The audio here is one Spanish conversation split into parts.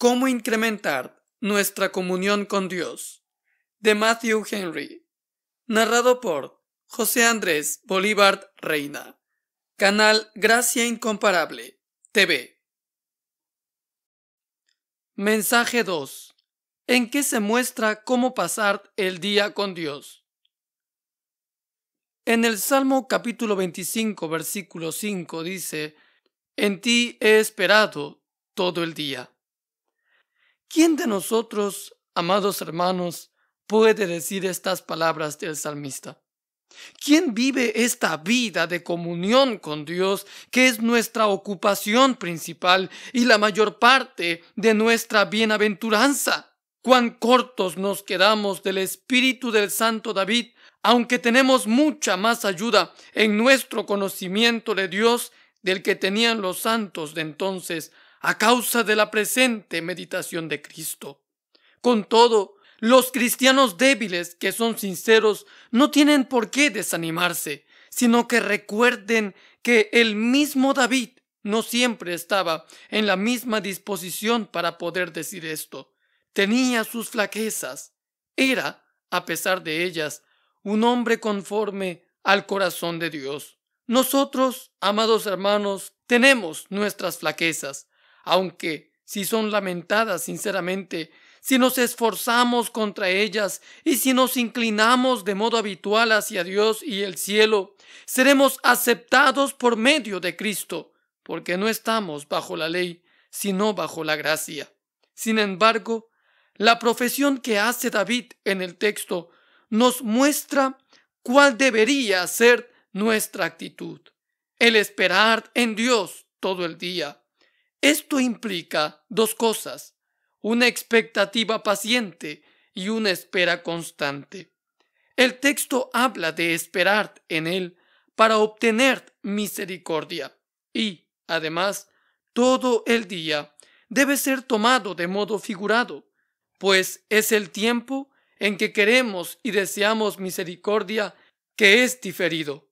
¿Cómo incrementar nuestra comunión con Dios? De Matthew Henry. Narrado por José Andrés Bolívar Reina. Canal Gracia Incomparable TV. Mensaje 2. ¿En qué se muestra cómo pasar el día con Dios? En el Salmo capítulo 25, versículo 5 dice: En ti he esperado todo el día. ¿Quién de nosotros, amados hermanos, puede decir estas palabras del salmista? ¿Quién vive esta vida de comunión con Dios, que es nuestra ocupación principal y la mayor parte de nuestra bienaventuranza? Cuán cortos nos quedamos del espíritu del santo David, aunque tenemos mucha más ayuda en nuestro conocimiento de Dios del que tenían los santos de entonces, a causa de la presente meditación de Cristo. Con todo, los cristianos débiles que son sinceros no tienen por qué desanimarse, sino que recuerden que el mismo David no siempre estaba en la misma disposición para poder decir esto. Tenía sus flaquezas. Era, a pesar de ellas, un hombre conforme al corazón de Dios. Nosotros, amados hermanos, tenemos nuestras flaquezas, aunque si son lamentadas sinceramente, si nos esforzamos contra ellas y si nos inclinamos de modo habitual hacia Dios y el cielo, seremos aceptados por medio de Cristo, porque no estamos bajo la ley, sino bajo la gracia. Sin embargo, la profesión que hace David en el texto nos muestra cuál debería ser nuestra actitud: el esperar en Dios todo el día. Esto implica dos cosas: una expectativa paciente y una espera constante. El texto habla de esperar en Él para obtener misericordia y, además, todo el día debe ser tomado de modo figurado, pues es el tiempo en que queremos y deseamos misericordia que es diferido.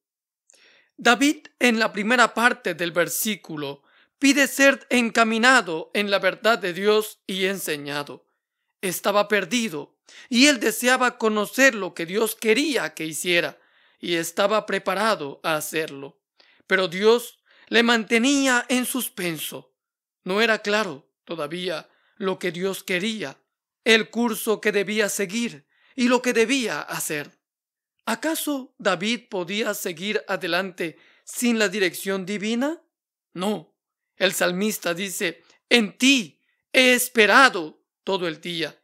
David, en la primera parte del versículo, pide ser encaminado en la verdad de Dios y enseñado. Estaba perdido y él deseaba conocer lo que Dios quería que hiciera y estaba preparado a hacerlo. Pero Dios le mantenía en suspenso. No era claro todavía lo que Dios quería, el curso que debía seguir y lo que debía hacer. ¿Acaso David podía seguir adelante sin la dirección divina? No. El salmista dice: en ti he esperado todo el día.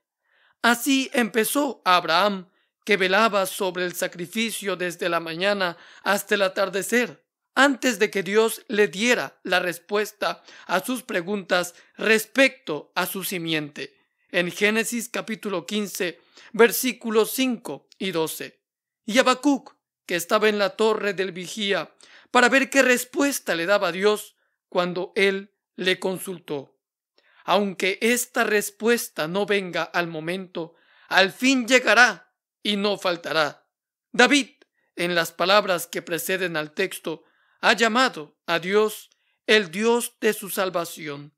Así empezó Abraham, que velaba sobre el sacrificio desde la mañana hasta el atardecer, antes de que Dios le diera la respuesta a sus preguntas respecto a su simiente, en Génesis capítulo 15, versículos 5 y 12. Y Habacuc, que estaba en la torre del vigía para ver qué respuesta le daba Dios cuando él le consultó. Aunque esta respuesta no venga al momento, al fin llegará y no faltará. David, en las palabras que preceden al texto, ha llamado a Dios el Dios de su salvación,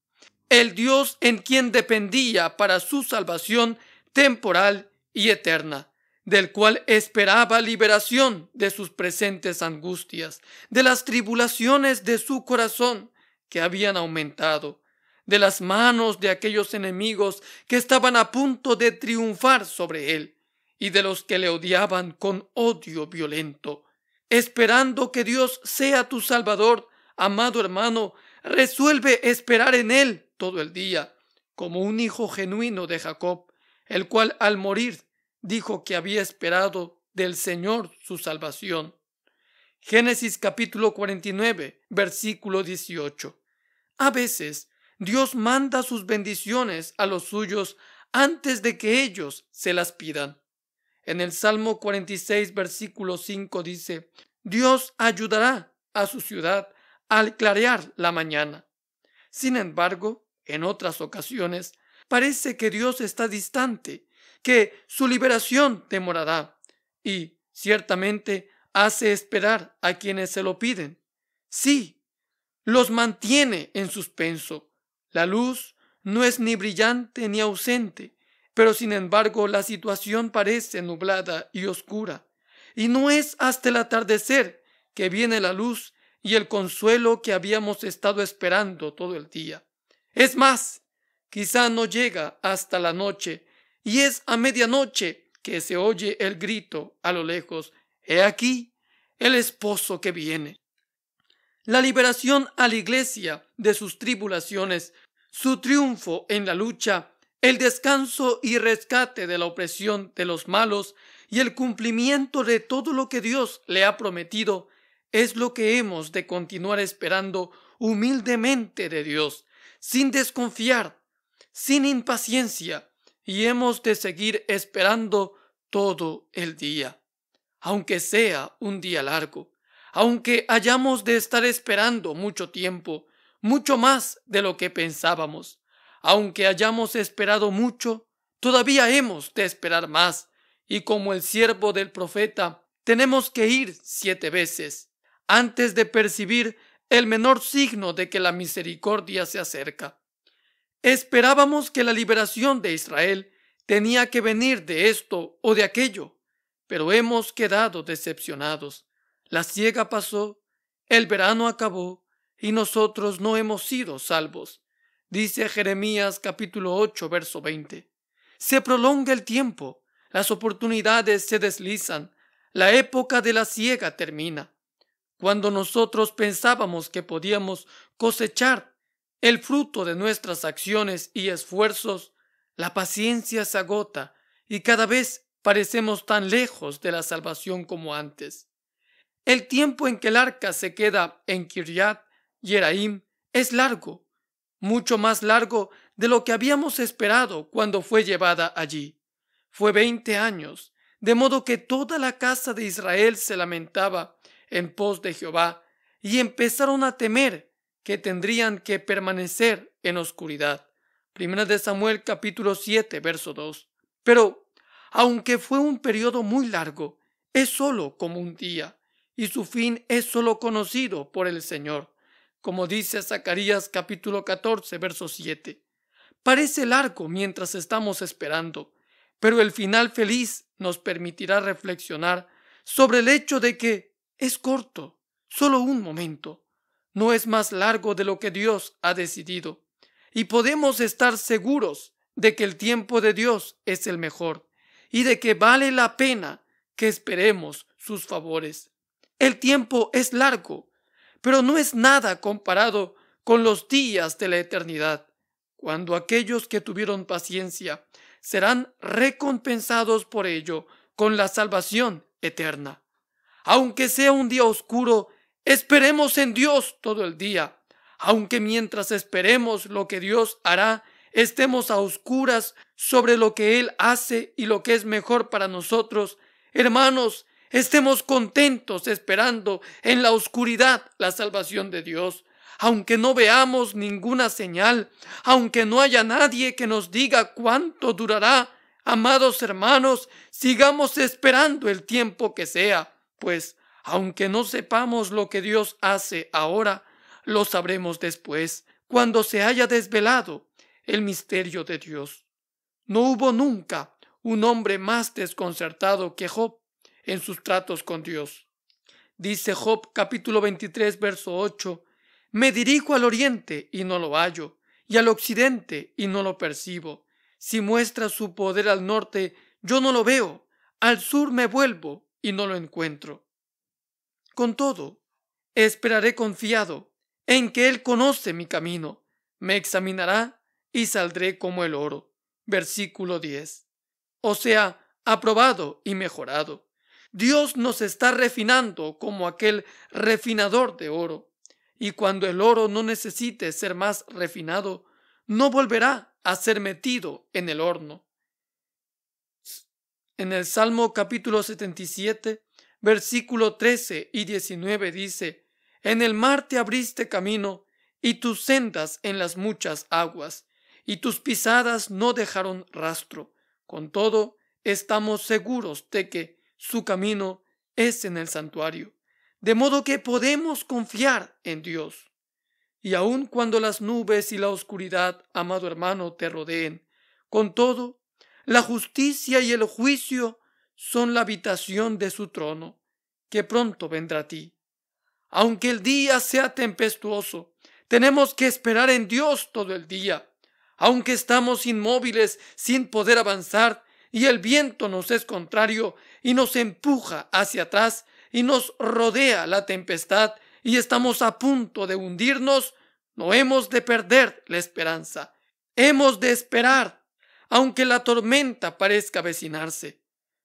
el Dios en quien dependía para su salvación temporal y eterna, del cual esperaba liberación de sus presentes angustias, de las tribulaciones de su corazón que habían aumentado, de las manos de aquellos enemigos que estaban a punto de triunfar sobre él y de los que le odiaban con odio violento. Esperando que Dios sea tu Salvador, amado hermano, resuelve esperar en Él todo el día, como un hijo genuino de Jacob, el cual al morir dijo que había esperado del Señor su salvación. Génesis capítulo 49, versículo 18. A veces Dios manda sus bendiciones a los suyos antes de que ellos se las pidan. En el Salmo 46, versículo 5 dice: Dios ayudará a su ciudad al clarear la mañana. Sin embargo, en otras ocasiones, parece que Dios está distante, que su liberación demorará y, ciertamente, hace esperar a quienes se lo piden. Sí, los mantiene en suspenso. La luz no es ni brillante ni ausente, pero sin embargo la situación parece nublada y oscura, y no es hasta el atardecer que viene la luz y el consuelo que habíamos estado esperando todo el día. Es más, quizá no llega hasta la noche, y es a medianoche que se oye el grito a lo lejos: «He aquí el esposo que viene». La liberación a la iglesia de sus tribulaciones, su triunfo en la lucha, el descanso y rescate de la opresión de los malos y el cumplimiento de todo lo que Dios le ha prometido, es lo que hemos de continuar esperando humildemente de Dios, sin desconfiar, sin impaciencia, y hemos de seguir esperando todo el día, aunque sea un día largo, aunque hayamos de estar esperando mucho tiempo, mucho más de lo que pensábamos, aunque hayamos esperado mucho, todavía hemos de esperar más, y como el siervo del profeta, tenemos que ir 7 veces antes de percibir el menor signo de que la misericordia se acerca. Esperábamos que la liberación de Israel tenía que venir de esto o de aquello, pero hemos quedado decepcionados. La siega pasó, el verano acabó y nosotros no hemos sido salvos. Dice Jeremías capítulo 8, verso 20. Se prolonga el tiempo, las oportunidades se deslizan, la época de la siega termina. Cuando nosotros pensábamos que podíamos cosechar el fruto de nuestras acciones y esfuerzos, la paciencia se agota y cada vez parecemos tan lejos de la salvación como antes. El tiempo en que el arca se queda en Kiriat Jearim es largo, mucho más largo de lo que habíamos esperado cuando fue llevada allí. Fue 20 años, de modo que toda la casa de Israel se lamentaba en pos de Jehová y empezaron a temer que tendrían que permanecer en oscuridad. Primera de Samuel capítulo 7, verso 2. Pero, aunque fue un periodo muy largo, es solo como un día, y su fin es solo conocido por el Señor, como dice Zacarías capítulo 14, verso 7. Parece largo mientras estamos esperando, pero el final feliz nos permitirá reflexionar sobre el hecho de que es corto, solo un momento. No es más largo de lo que Dios ha decidido, y podemos estar seguros de que el tiempo de Dios es el mejor y de que vale la pena que esperemos sus favores. El tiempo es largo, pero no es nada comparado con los días de la eternidad, cuando aquellos que tuvieron paciencia serán recompensados por ello con la salvación eterna. Aunque sea un día oscuro, esperemos en Dios todo el día. Aunque mientras esperemos lo que Dios hará, estemos a oscuras sobre lo que Él hace y lo que es mejor para nosotros, hermanos, estemos contentos esperando en la oscuridad la salvación de Dios. Aunque no veamos ninguna señal, aunque no haya nadie que nos diga cuánto durará, amados hermanos, sigamos esperando el tiempo que sea, pues aunque no sepamos lo que Dios hace ahora, lo sabremos después, cuando se haya desvelado el misterio de Dios. No hubo nunca un hombre más desconcertado que Job en sus tratos con Dios. Dice Job capítulo 23, verso 8, «Me dirijo al oriente y no lo hallo, y al occidente y no lo percibo. Si muestra su poder al norte, yo no lo veo, al sur me vuelvo y no lo encuentro. Con todo, esperaré confiado en que Él conoce mi camino, me examinará y saldré como el oro». Versículo 10. O sea, aprobado y mejorado. Dios nos está refinando como aquel refinador de oro, y cuando el oro no necesite ser más refinado, no volverá a ser metido en el horno. En el Salmo capítulo 77, versículo 13 y 19 dice: «En el mar te abriste camino, y tus sendas en las muchas aguas, y tus pisadas no dejaron rastro. Con todo, estamos seguros de que su camino es en el santuario, de modo que podemos confiar en Dios». Y aun cuando las nubes y la oscuridad, amado hermano, te rodeen, con todo, la justicia y el juicio son la habitación de su trono, que pronto vendrá a ti. Aunque el día sea tempestuoso, tenemos que esperar en Dios todo el día. Aunque estamos inmóviles sin poder avanzar y el viento nos es contrario y nos empuja hacia atrás y nos rodea la tempestad y estamos a punto de hundirnos, no hemos de perder la esperanza. Hemos de esperar, aunque la tormenta parezca avecinarse.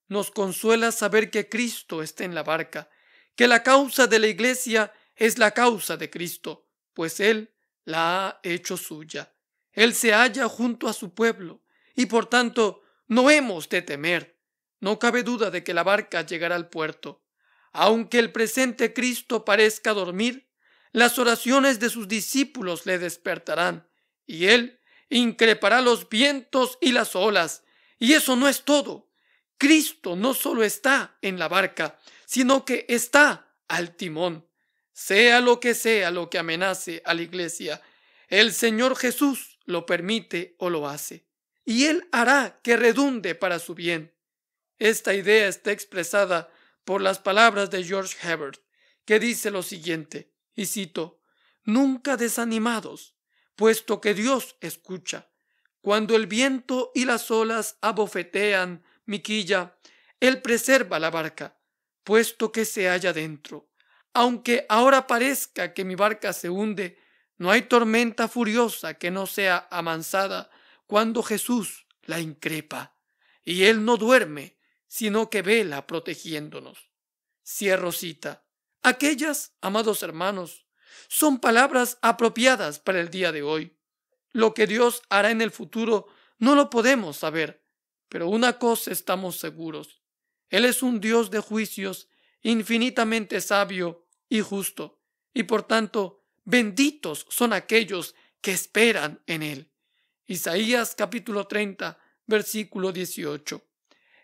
Nos consuela saber que Cristo está en la barca, que la causa de la iglesia es la causa de Cristo, pues Él la ha hecho suya. Él se halla junto a su pueblo y por tanto no hemos de temer. No cabe duda de que la barca llegará al puerto. Aunque el presente Cristo parezca dormir, las oraciones de sus discípulos le despertarán y Él increpará los vientos y las olas. Y eso no es todo. Cristo no solo está en la barca, sino que está al timón. Sea lo que amenace a la iglesia, el Señor Jesús lo permite o lo hace, y Él hará que redunde para su bien. Esta idea está expresada por las palabras de George Herbert, que dice lo siguiente, y cito: «Nunca desanimados, puesto que Dios escucha. Cuando el viento y las olas abofetean mi quilla, Él preserva la barca, puesto que se halla dentro. Aunque ahora parezca que mi barca se hunde, no hay tormenta furiosa que no sea amansada cuando Jesús la increpa. Y Él no duerme, sino que vela protegiéndonos». Cierro cita. Aquellas, amados hermanos, son palabras apropiadas para el día de hoy. Lo que Dios hará en el futuro no lo podemos saber, pero una cosa estamos seguros: Él es un Dios de juicios, infinitamente sabio y justo, y por tanto benditos son aquellos que esperan en Él. Isaías capítulo 30, versículo 18.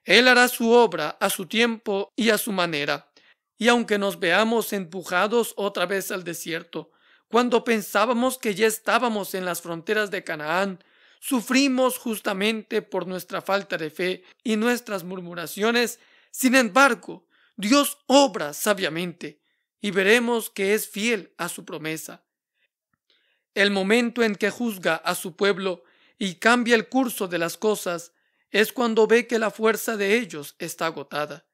Él hará su obra a su tiempo y a su manera. Y aunque nos veamos empujados otra vez al desierto, cuando pensábamos que ya estábamos en las fronteras de Canaán, sufrimos justamente por nuestra falta de fe y nuestras murmuraciones. Sin embargo, Dios obra sabiamente y veremos que es fiel a su promesa. El momento en que juzga a su pueblo y cambia el curso de las cosas es cuando ve que la fuerza de ellos está agotada.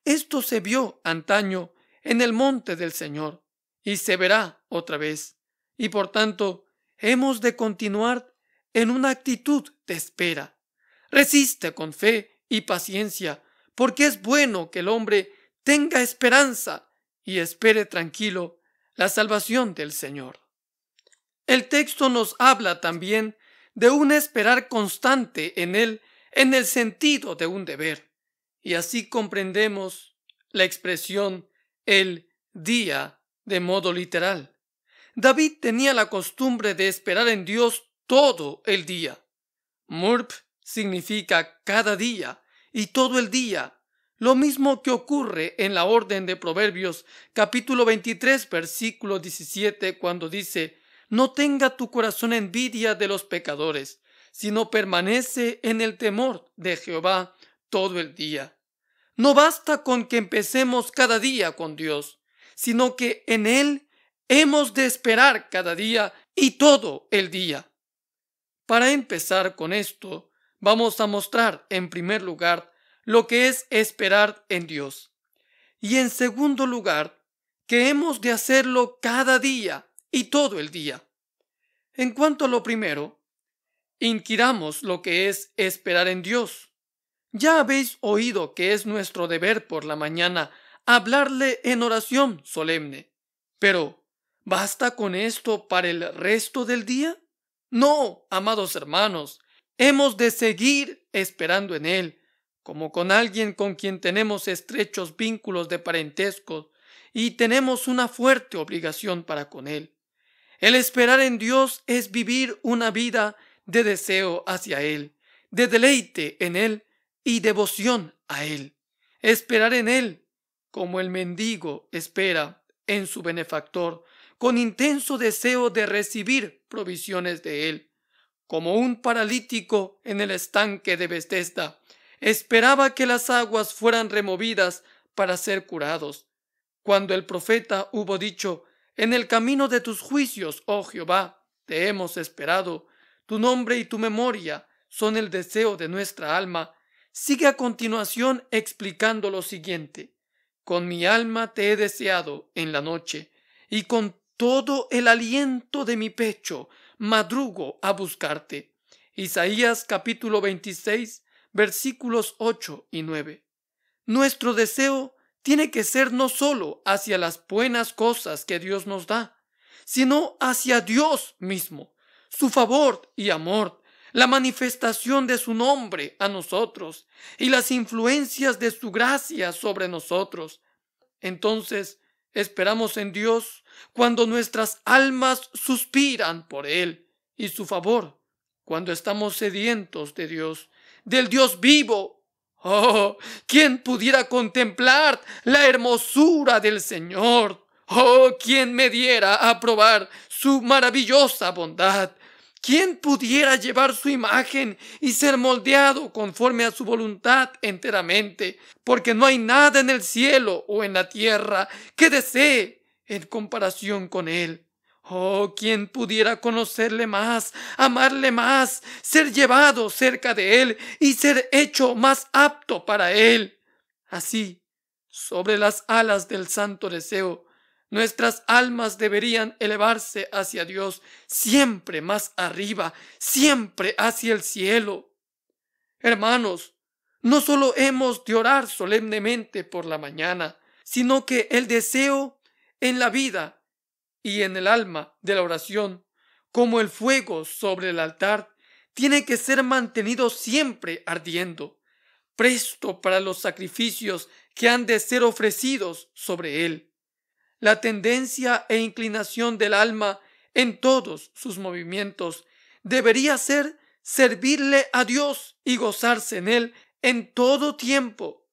Esto se vio antaño en el monte del Señor y se verá otra vez, y por tanto hemos de continuar en una actitud de espera. Resiste con fe y paciencia, porque es bueno que el hombre tenga esperanza y espere tranquilo la salvación del Señor. El texto nos habla también de un esperar constante en Él en el sentido de un deber, y así comprendemos la expresión el día de modo literal. David tenía la costumbre de esperar en Dios todo el día. Murp significa cada día y todo el día, lo mismo que ocurre en la orden de Proverbios capítulo 23 versículo 17 cuando dice: «No tenga tu corazón envidia de los pecadores, sino permanece en el temor de Jehová todo el día». No basta con que empecemos cada día con Dios, sino que en Él hemos de esperar cada día y todo el día. Para empezar con esto, vamos a mostrar en primer lugar lo que es esperar en Dios. Y en segundo lugar, que hemos de hacerlo cada día y todo el día. En cuanto a lo primero, inquiramos lo que es esperar en Dios. Ya habéis oído que es nuestro deber por la mañana hablarle en oración solemne. Pero, ¿basta con esto para el resto del día? No, amados hermanos, hemos de seguir esperando en Él, como con alguien con quien tenemos estrechos vínculos de parentesco y tenemos una fuerte obligación para con Él. El esperar en Dios es vivir una vida de deseo hacia Él, de deleite en Él y devoción a Él. Esperar en Él, como el mendigo espera en su benefactor, con intenso deseo de recibir provisiones de él. Como un paralítico en el estanque de Betesda, esperaba que las aguas fueran removidas para ser curados. Cuando el profeta hubo dicho: en el camino de tus juicios, oh Jehová, te hemos esperado, tu nombre y tu memoria son el deseo de nuestra alma, sigue a continuación explicando lo siguiente: con mi alma te he deseado en la noche, y con todo el aliento de mi pecho madrugo a buscarte. Isaías capítulo 26, versículos 8 y 9. Nuestro deseo tiene que ser no solo hacia las buenas cosas que Dios nos da, sino hacia Dios mismo, su favor y amor, la manifestación de su nombre a nosotros y las influencias de su gracia sobre nosotros. Entonces esperamos en Dios cuando nuestras almas suspiran por Él y su favor, cuando estamos sedientos de Dios, del Dios vivo. Oh, ¿quién pudiera contemplar la hermosura del Señor? Oh, ¿quién me diera a probar su maravillosa bondad? ¿Quién pudiera llevar su imagen y ser moldeado conforme a su voluntad enteramente? Porque no hay nada en el cielo o en la tierra que desee en comparación con Él. Oh, ¿quién pudiera conocerle más, amarle más, ser llevado cerca de Él y ser hecho más apto para Él? Así, sobre las alas del santo deseo, nuestras almas deberían elevarse hacia Dios, siempre más arriba, siempre hacia el cielo. Hermanos, no solo hemos de orar solemnemente por la mañana, sino que el deseo en la vida y en el alma de la oración, como el fuego sobre el altar, tiene que ser mantenido siempre ardiendo, presto para los sacrificios que han de ser ofrecidos sobre él. La tendencia e inclinación del alma en todos sus movimientos debería ser servirle a Dios y gozarse en Él en todo tiempo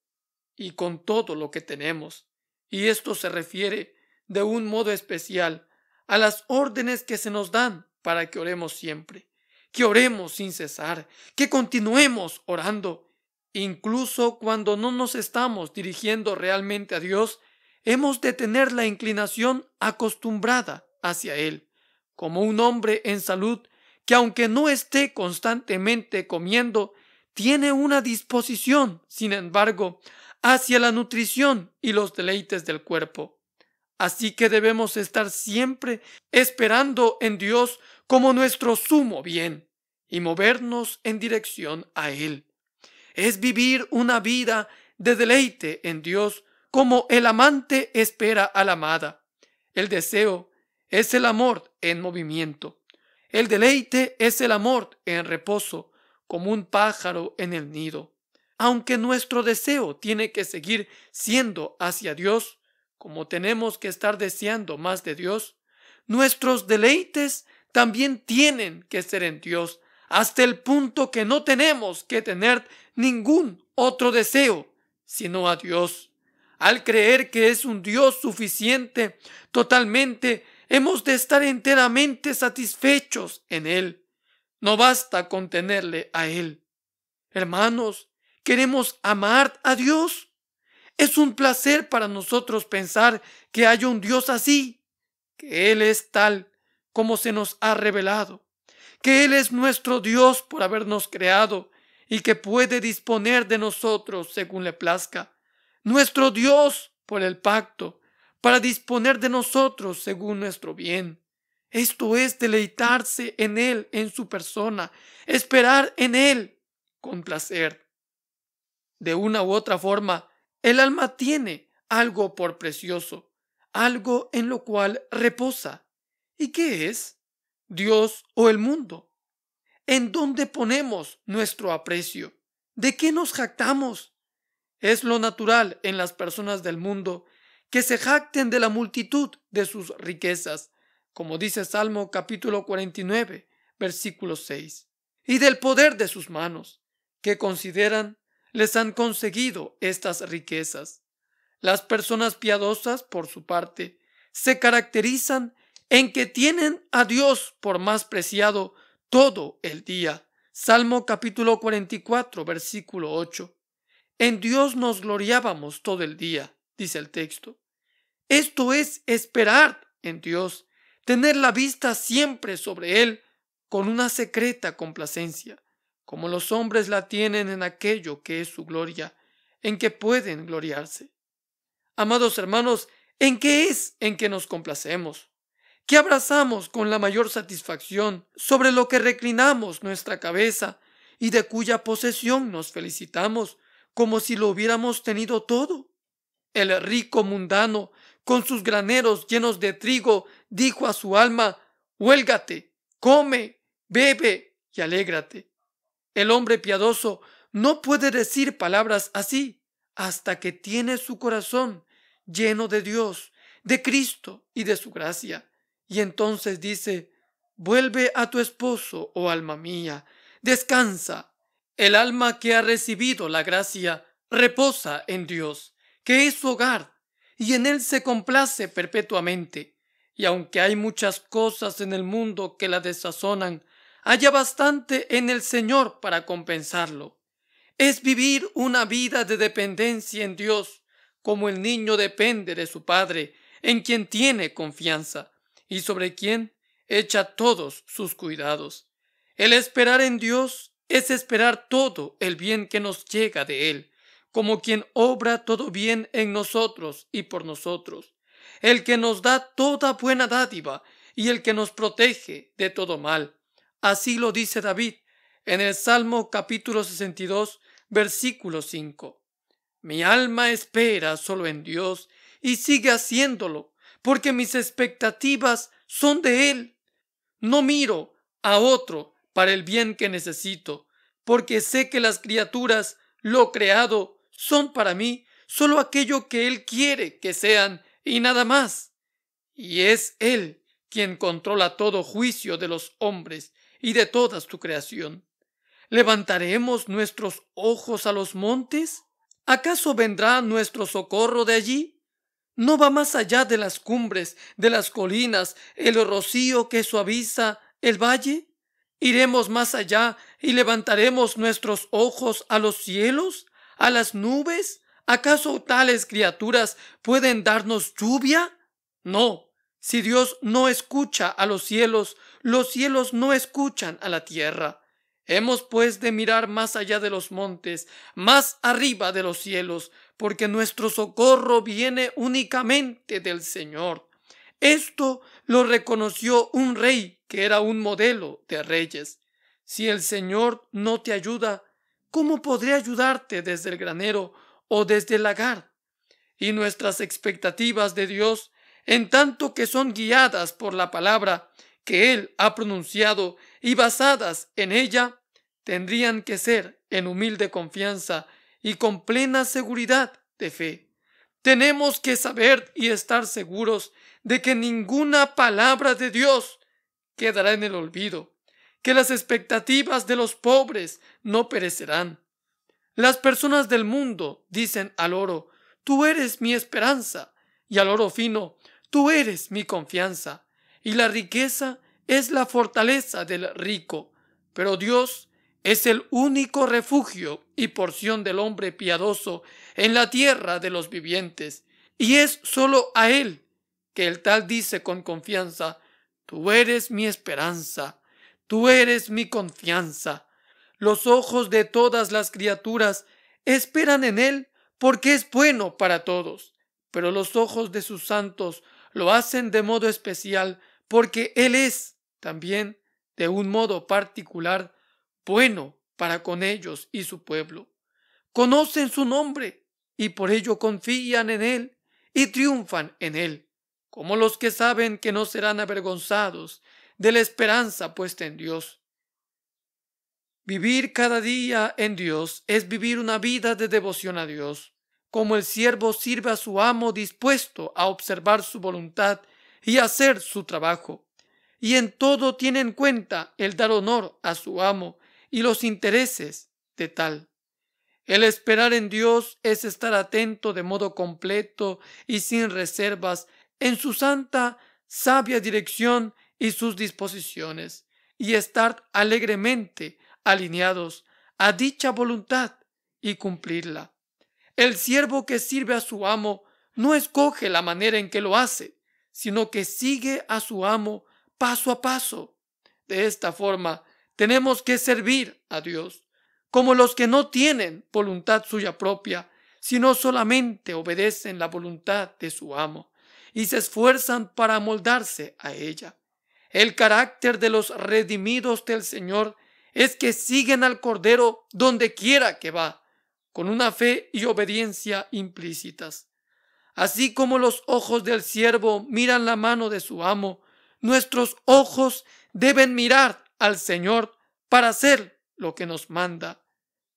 y con todo lo que tenemos. Y esto se refiere de un modo especial a las órdenes que se nos dan para que oremos siempre, que oremos sin cesar, que continuemos orando. Incluso cuando no nos estamos dirigiendo realmente a Dios, hemos de tener la inclinación acostumbrada hacia Él, como un hombre en salud que, aunque no esté constantemente comiendo, tiene una disposición, sin embargo, hacia la nutrición y los deleites del cuerpo. Así que debemos estar siempre esperando en Dios como nuestro sumo bien y movernos en dirección a Él. Es vivir una vida de deleite en Dios, como el amante espera a la amada. El deseo es el amor en movimiento. El deleite es el amor en reposo, como un pájaro en el nido. Aunque nuestro deseo tiene que seguir siendo hacia Dios, como tenemos que estar deseando más de Dios, nuestros deleites también tienen que ser en Dios, hasta el punto que no tenemos que tener ningún otro deseo, sino a Dios. Al creer que es un Dios suficiente, totalmente, hemos de estar enteramente satisfechos en Él. No basta con tenerle a Él. Hermanos, ¿queremos amar a Dios? Es un placer para nosotros pensar que haya un Dios así, que Él es tal como se nos ha revelado, que Él es nuestro Dios por habernos creado y que puede disponer de nosotros según le plazca, nuestro Dios por el pacto, para disponer de nosotros según nuestro bien. Esto es deleitarse en Él, en su persona, esperar en Él con placer. De una u otra forma, el alma tiene algo por precioso, algo en lo cual reposa. ¿Y qué es? ¿Dios o el mundo? ¿En dónde ponemos nuestro aprecio? ¿De qué nos jactamos? Es lo natural en las personas del mundo que se jacten de la multitud de sus riquezas, como dice Salmo capítulo 49, versículo 6, y del poder de sus manos, que consideran les han conseguido estas riquezas. Las personas piadosas, por su parte, se caracterizan en que tienen a Dios por más preciado todo el día. Salmo capítulo 44, versículo 8. En Dios nos gloriábamos todo el día, dice el texto. Esto es esperar en Dios, tener la vista siempre sobre Él con una secreta complacencia, como los hombres la tienen en aquello que es su gloria, en que pueden gloriarse. Amados hermanos, ¿en qué es en que nos complacemos? ¿Qué abrazamos con la mayor satisfacción, sobre lo que reclinamos nuestra cabeza y de cuya posesión nos felicitamos como si lo hubiéramos tenido todo? El rico mundano, con sus graneros llenos de trigo, dijo a su alma: huélgate, come, bebe y alégrate. El hombre piadoso no puede decir palabras así hasta que tiene su corazón lleno de Dios, de Cristo y de su gracia. Y entonces dice: vuelve a tu esposo, oh alma mía, descansa. El alma que ha recibido la gracia reposa en Dios, que es su hogar, y en Él se complace perpetuamente. Y aunque hay muchas cosas en el mundo que la desazonan, haya bastante en el Señor para compensarlo. Es vivir una vida de dependencia en Dios, como el niño depende de su padre, en quien tiene confianza y sobre quien echa todos sus cuidados. El esperar en Dios es esperar todo el bien que nos llega de Él, como quien obra todo bien en nosotros y por nosotros, el que nos da toda buena dádiva y el que nos protege de todo mal. Así lo dice David en el Salmo capítulo 62, versículo 5. Mi alma espera solo en Dios y sigue haciéndolo, porque mis expectativas son de Él. No miro a otro para el bien que necesito, porque sé que las criaturas, lo creado, son para mí solo aquello que Él quiere que sean y nada más. Y es Él quien controla todo juicio de los hombres y de toda su creación. ¿Levantaremos nuestros ojos a los montes? ¿Acaso vendrá nuestro socorro de allí? ¿No va más allá de las cumbres, de las colinas, el rocío que suaviza el valle? ¿Iremos más allá y levantaremos nuestros ojos a los cielos, a las nubes? ¿Acaso tales criaturas pueden darnos lluvia? No, si Dios no escucha a los cielos no escuchan a la tierra. Hemos pues de mirar más allá de los montes, más arriba de los cielos, porque nuestro socorro viene únicamente del Señor. Esto lo reconoció un rey que era un modelo de reyes. Si el Señor no te ayuda, ¿cómo podría ayudarte desde el granero o desde el lagar? Y nuestras expectativas de Dios, en tanto que son guiadas por la palabra que Él ha pronunciado y basadas en ella, tendrían que ser en humilde confianza y con plena seguridad de fe. Tenemos que saber y estar seguros de que ninguna palabra de Dios quedará en el olvido, que las expectativas de los pobres no perecerán. Las personas del mundo dicen al oro: tú eres mi esperanza, y al oro fino: tú eres mi confianza. Y la riqueza es la fortaleza del rico, pero Dios es el único refugio y porción del hombre piadoso en la tierra de los vivientes, y es solo a Él que el tal dice con confianza: tú eres mi esperanza, tú eres mi confianza. Los ojos de todas las criaturas esperan en Él porque es bueno para todos, pero los ojos de sus santos lo hacen de modo especial porque Él es también, de un modo particular, bueno para con ellos y su pueblo. Conocen su nombre y por ello confían en Él y triunfan en Él, como los que saben que no serán avergonzados de la esperanza puesta en Dios. Vivir cada día en Dios es vivir una vida de devoción a Dios, como el siervo sirve a su amo dispuesto a observar su voluntad y hacer su trabajo, y en todo tiene en cuenta el dar honor a su amo y los intereses de tal. El esperar en Dios es estar atento de modo completo y sin reservas en su santa sabia dirección y sus disposiciones, y estar alegremente alineados a dicha voluntad y cumplirla. El siervo que sirve a su amo no escoge la manera en que lo hace, sino que sigue a su amo paso a paso. De esta forma, tenemos que servir a Dios, como los que no tienen voluntad suya propia, sino solamente obedecen la voluntad de su amo y se esfuerzan para amoldarse a ella. El carácter de los redimidos del Señor es que siguen al Cordero donde quiera que va, con una fe y obediencia implícitas. Así como los ojos del siervo miran la mano de su amo, nuestros ojos deben mirar al Señor para hacer lo que nos manda.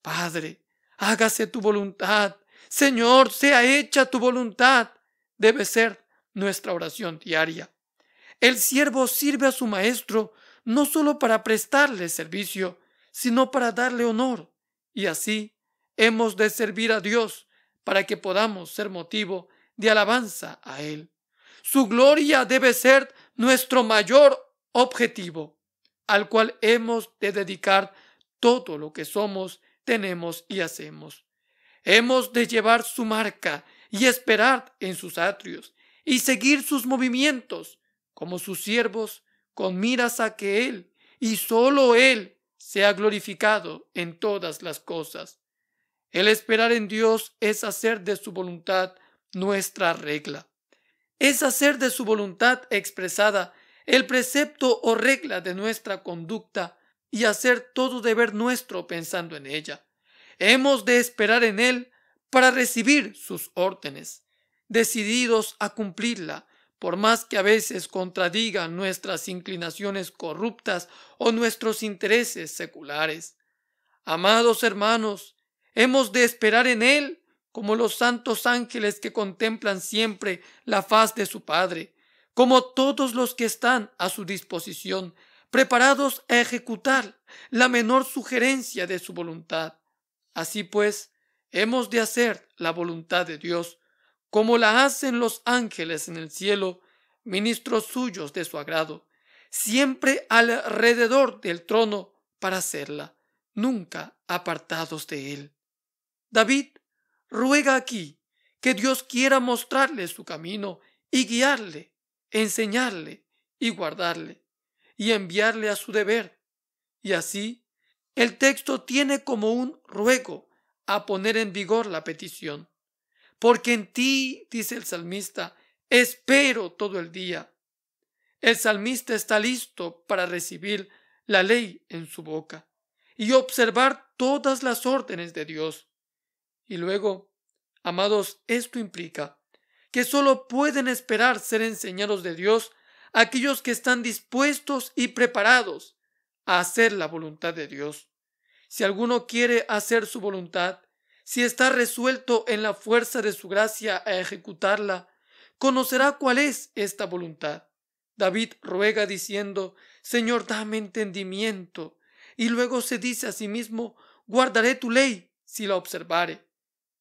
Padre, hágase tu voluntad. Señor, sea hecha tu voluntad. Debe ser nuestra oración diaria. El siervo sirve a su maestro no solo para prestarle servicio, sino para darle honor. Y así hemos de servir a Dios para que podamos ser motivo de alabanza a Él. Su gloria debe ser nuestro mayor objetivo, al cual hemos de dedicar todo lo que somos, tenemos y hacemos. Hemos de llevar su marca y esperar en sus atrios y seguir sus movimientos como sus siervos con miras a que Él y solo Él sea glorificado en todas las cosas. El esperar en Dios es hacer de su voluntad nuestra regla. Es hacer de su voluntad expresada el precepto o regla de nuestra conducta y hacer todo deber nuestro pensando en ella. Hemos de esperar en Él para recibir sus órdenes, decididos a cumplirla, por más que a veces contradigan nuestras inclinaciones corruptas o nuestros intereses seculares. Amados hermanos, hemos de esperar en Él como los santos ángeles que contemplan siempre la faz de su Padre, como todos los que están a su disposición, preparados a ejecutar la menor sugerencia de su voluntad. Así pues, hemos de hacer la voluntad de Dios, como la hacen los ángeles en el cielo, ministros suyos de su agrado, siempre alrededor del trono para hacerla, nunca apartados de él. David ruega aquí que Dios quiera mostrarle su camino y guiarle, enseñarle y guardarle, y enviarle a su deber. Y así, el texto tiene como un ruego a poner en vigor la petición. Porque en ti, dice el salmista, espero todo el día. El salmista está listo para recibir la ley en su boca y observar todas las órdenes de Dios. Y luego, amados, esto implica que solo pueden esperar ser enseñados de Dios aquellos que están dispuestos y preparados a hacer la voluntad de Dios. Si alguno quiere hacer su voluntad, si está resuelto en la fuerza de su gracia a ejecutarla, conocerá cuál es esta voluntad. David ruega diciendo, Señor, dame entendimiento. Y luego se dice a sí mismo, guardaré tu ley si la observare.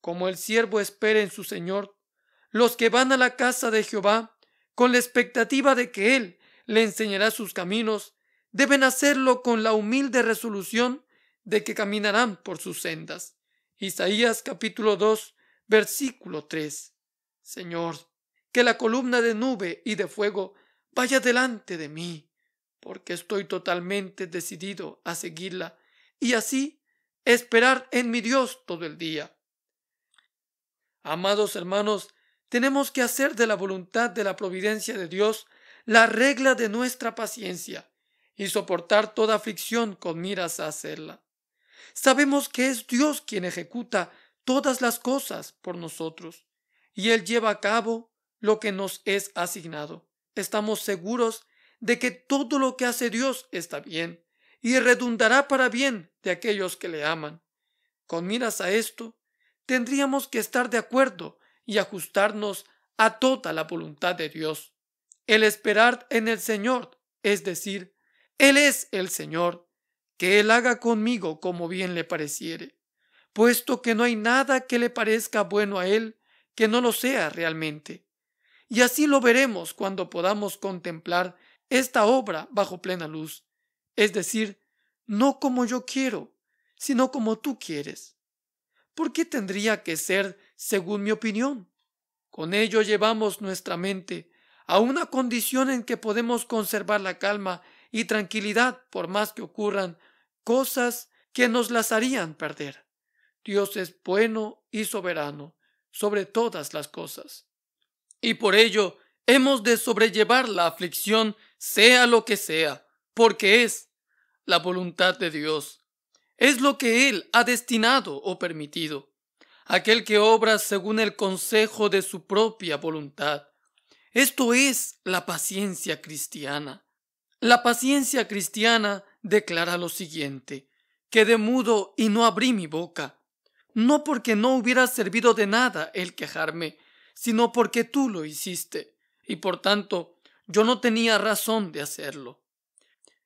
Como el siervo espera en su Señor, los que van a la casa de Jehová, con la expectativa de que Él le enseñará sus caminos, deben hacerlo con la humilde resolución de que caminarán por sus sendas. Isaías capítulo 2, versículo 3. Señor, que la columna de nube y de fuego vaya delante de mí, porque estoy totalmente decidido a seguirla y así esperar en mi Dios todo el día. Amados hermanos, tenemos que hacer de la voluntad de la providencia de Dios la regla de nuestra paciencia y soportar toda aflicción con miras a hacerla. Sabemos que es Dios quien ejecuta todas las cosas por nosotros y Él lleva a cabo lo que nos es asignado. Estamos seguros de que todo lo que hace Dios está bien y redundará para bien de aquellos que le aman. Con miras a esto, tendríamos que estar de acuerdo y ajustarnos a toda la voluntad de Dios. El esperar en el Señor, es decir, Él es el Señor, que Él haga conmigo como bien le pareciere, puesto que no hay nada que le parezca bueno a Él que no lo sea realmente. y así lo veremos cuando podamos contemplar esta obra bajo plena luz, es decir, no como yo quiero, sino como tú quieres. ¿Por qué tendría que ser según mi opinión? Con ello llevamos nuestra mente a una condición en que podemos conservar la calma y tranquilidad por más que ocurran cosas que nos las harían perder. Dios es bueno y soberano sobre todas las cosas. Y por ello hemos de sobrellevar la aflicción, sea lo que sea, porque es la voluntad de Dios. Es lo que Él ha destinado o permitido. Aquel que obra según el consejo de su propia voluntad. Esto es la paciencia cristiana. La paciencia cristiana declara lo siguiente: quedé mudo y no abrí mi boca, no porque no hubiera servido de nada el quejarme, sino porque tú lo hiciste, y por tanto yo no tenía razón de hacerlo.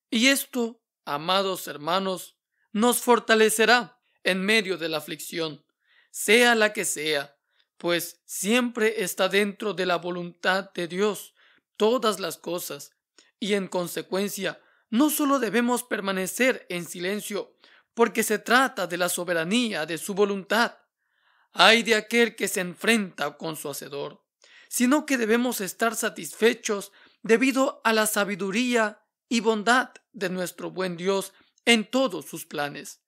Y esto, amados hermanos, nos fortalecerá en medio de la aflicción, sea la que sea, pues siempre está dentro de la voluntad de Dios todas las cosas, y en consecuencia no solo debemos permanecer en silencio porque se trata de la soberanía de su voluntad, ay de aquel que se enfrenta con su hacedor, sino que debemos estar satisfechos debido a la sabiduría y bondad de nuestro buen Dios en todos sus planes.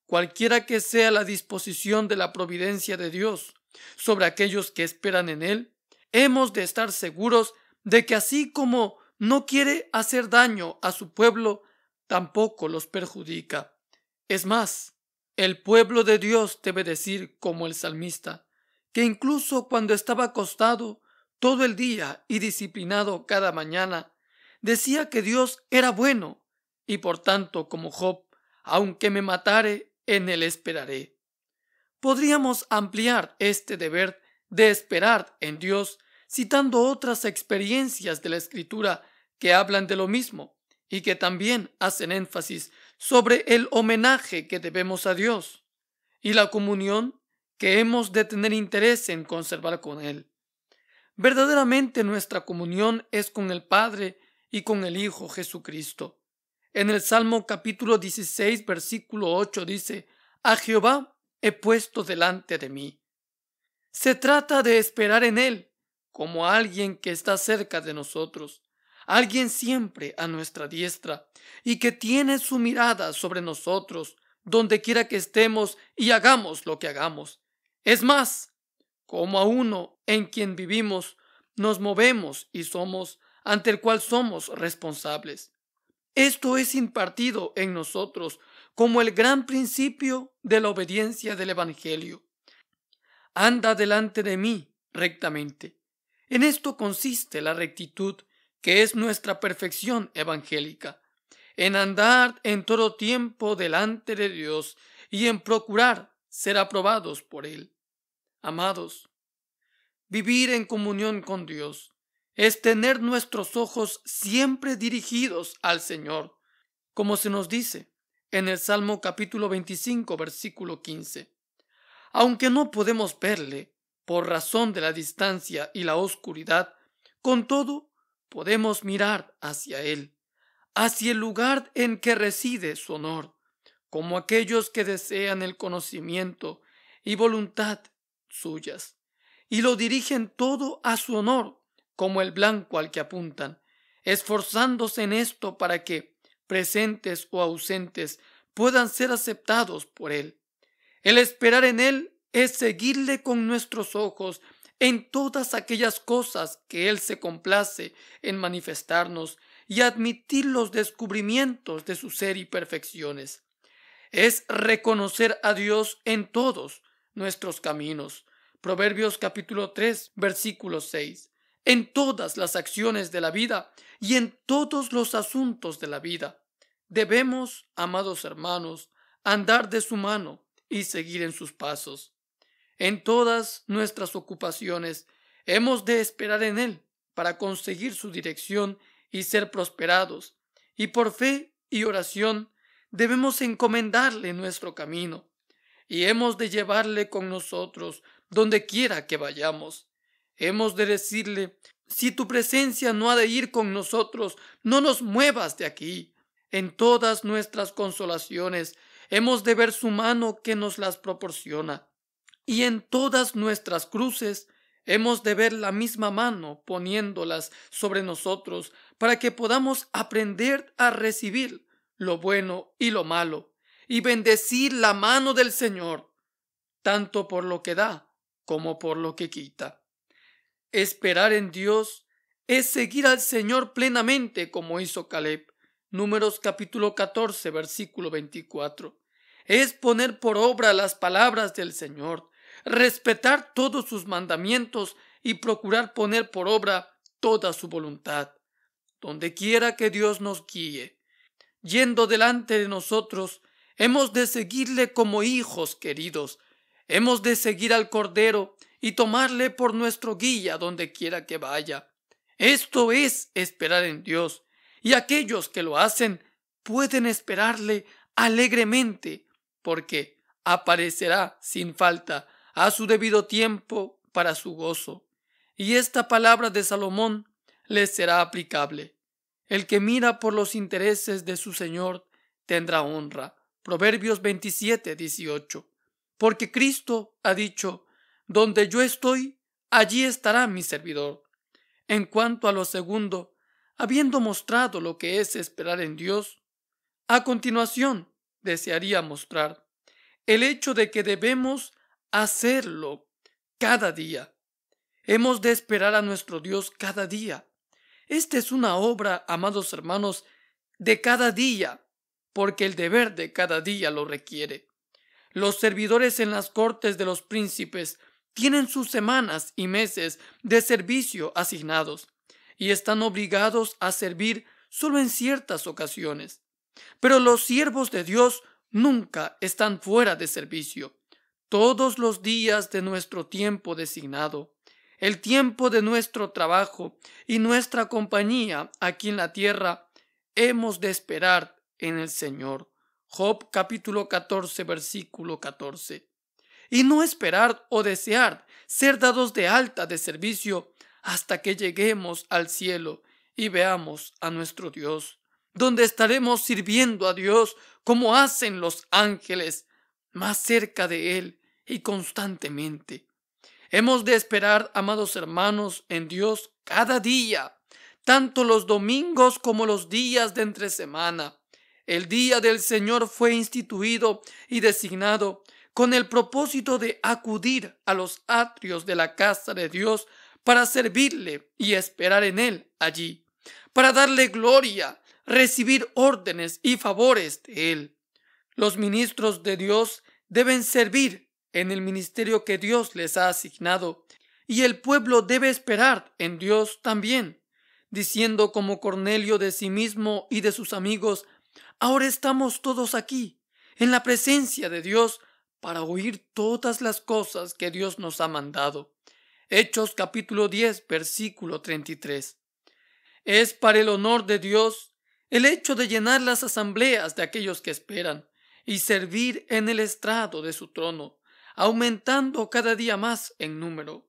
Cualquiera que sea la disposición de la providencia de Dios sobre aquellos que esperan en Él, hemos de estar seguros de que así como no quiere hacer daño a su pueblo, tampoco los perjudica. Es más, el pueblo de Dios debe decir, como el salmista, que incluso cuando estaba acostado todo el día y disciplinado cada mañana, decía que Dios era bueno, y por tanto, como Job, aunque me matare, en él esperaré. Podríamos ampliar este deber de esperar en Dios citando otras experiencias de la Escritura que hablan de lo mismo y que también hacen énfasis sobre el homenaje que debemos a Dios y la comunión que hemos de tener interés en conservar con Él. Verdaderamente nuestra comunión es con el Padre y con el Hijo Jesucristo. En el Salmo capítulo 16, versículo 8 dice: a Jehová he puesto delante de mí. Se trata de esperar en Él como alguien que está cerca de nosotros, alguien siempre a nuestra diestra y que tiene su mirada sobre nosotros donde quiera que estemos y hagamos lo que hagamos. Es más, como a uno en quien vivimos, nos movemos y somos, ante el cual somos responsables. Esto es impartido en nosotros como el gran principio de la obediencia del Evangelio. Anda delante de mí rectamente. En esto consiste la rectitud, que es nuestra perfección evangélica, en andar en todo tiempo delante de Dios y en procurar ser aprobados por Él. Amados, vivir en comunión con Dios es tener nuestros ojos siempre dirigidos al Señor, como se nos dice en el Salmo capítulo 25, versículo 15. Aunque no podemos verle por razón de la distancia y la oscuridad, con todo podemos mirar hacia Él, hacia el lugar en que reside su honor, como aquellos que desean el conocimiento y voluntad suyas, y lo dirigen todo a su honor, como el blanco al que apuntan, esforzándose en esto para que, presentes o ausentes, puedan ser aceptados por Él. El esperar en Él es seguirle con nuestros ojos en todas aquellas cosas que Él se complace en manifestarnos y admitir los descubrimientos de su ser y perfecciones. Es reconocer a Dios en todos nuestros caminos. Proverbios capítulo 3, versículo 6. En todas las acciones de la vida y en todos los asuntos de la vida. Debemos, amados hermanos, andar de su mano y seguir en sus pasos. En todas nuestras ocupaciones hemos de esperar en Él para conseguir su dirección y ser prosperados, y por fe y oración debemos encomendarle nuestro camino, y hemos de llevarle con nosotros donde quiera que vayamos. Hemos de decirle: si tu presencia no ha de ir con nosotros, no nos muevas de aquí. En todas nuestras consolaciones hemos de ver su mano que nos las proporciona. Y en todas nuestras cruces hemos de ver la misma mano poniéndolas sobre nosotros para que podamos aprender a recibir lo bueno y lo malo y bendecir la mano del Señor, tanto por lo que da como por lo que quita. Esperar en Dios es seguir al Señor plenamente como hizo Caleb. Números capítulo 14, versículo 24. Es poner por obra las palabras del Señor, respetar todos sus mandamientos y procurar poner por obra toda su voluntad. Donde quiera que Dios nos guíe, yendo delante de nosotros, hemos de seguirle como hijos queridos. Hemos de seguir al Cordero y tomarle por nuestro guía donde quiera que vaya. Esto es esperar en Dios, y aquellos que lo hacen pueden esperarle alegremente, porque aparecerá sin falta a su debido tiempo para su gozo. Y esta palabra de Salomón les será aplicable. El que mira por los intereses de su Señor tendrá honra. Proverbios 27, 18. Porque Cristo ha dicho: donde yo estoy, allí estará mi servidor. En cuanto a lo segundo, habiendo mostrado lo que es esperar en Dios, a continuación desearía mostrar el hecho de que debemos hacerlo cada día. Hemos de esperar a nuestro Dios cada día. Esta es una obra, amados hermanos, de cada día, porque el deber de cada día lo requiere. Los servidores en las cortes de los príncipes tienen sus semanas y meses de servicio asignados y están obligados a servir solo en ciertas ocasiones. Pero los siervos de Dios nunca están fuera de servicio. Todos los días de nuestro tiempo designado, el tiempo de nuestro trabajo y nuestra compañía aquí en la tierra, hemos de esperar en el Señor. Job capítulo 14, versículo 14. Y no esperar o desear ser dados de alta de servicio hasta que lleguemos al cielo y veamos a nuestro Dios, donde estaremos sirviendo a Dios como hacen los ángeles, más cerca de Él y constantemente. Hemos de esperar, amados hermanos, en Dios cada día, tanto los domingos como los días de entre semana. El día del Señor fue instituido y designado con el propósito de acudir a los atrios de la casa de Dios para servirle y esperar en Él allí, para darle gloria, recibir órdenes y favores de Él. Los ministros de Dios deben servir en el ministerio que Dios les ha asignado, y el pueblo debe esperar en Dios también, diciendo como Cornelio de sí mismo y de sus amigos: ahora estamos todos aquí, en la presencia de Dios, para oír todas las cosas que Dios nos ha mandado. Hechos capítulo 10, versículo 33. Es para el honor de Dios el hecho de llenar las asambleas de aquellos que esperan y servir en el estrado de su trono, aumentando cada día más en número.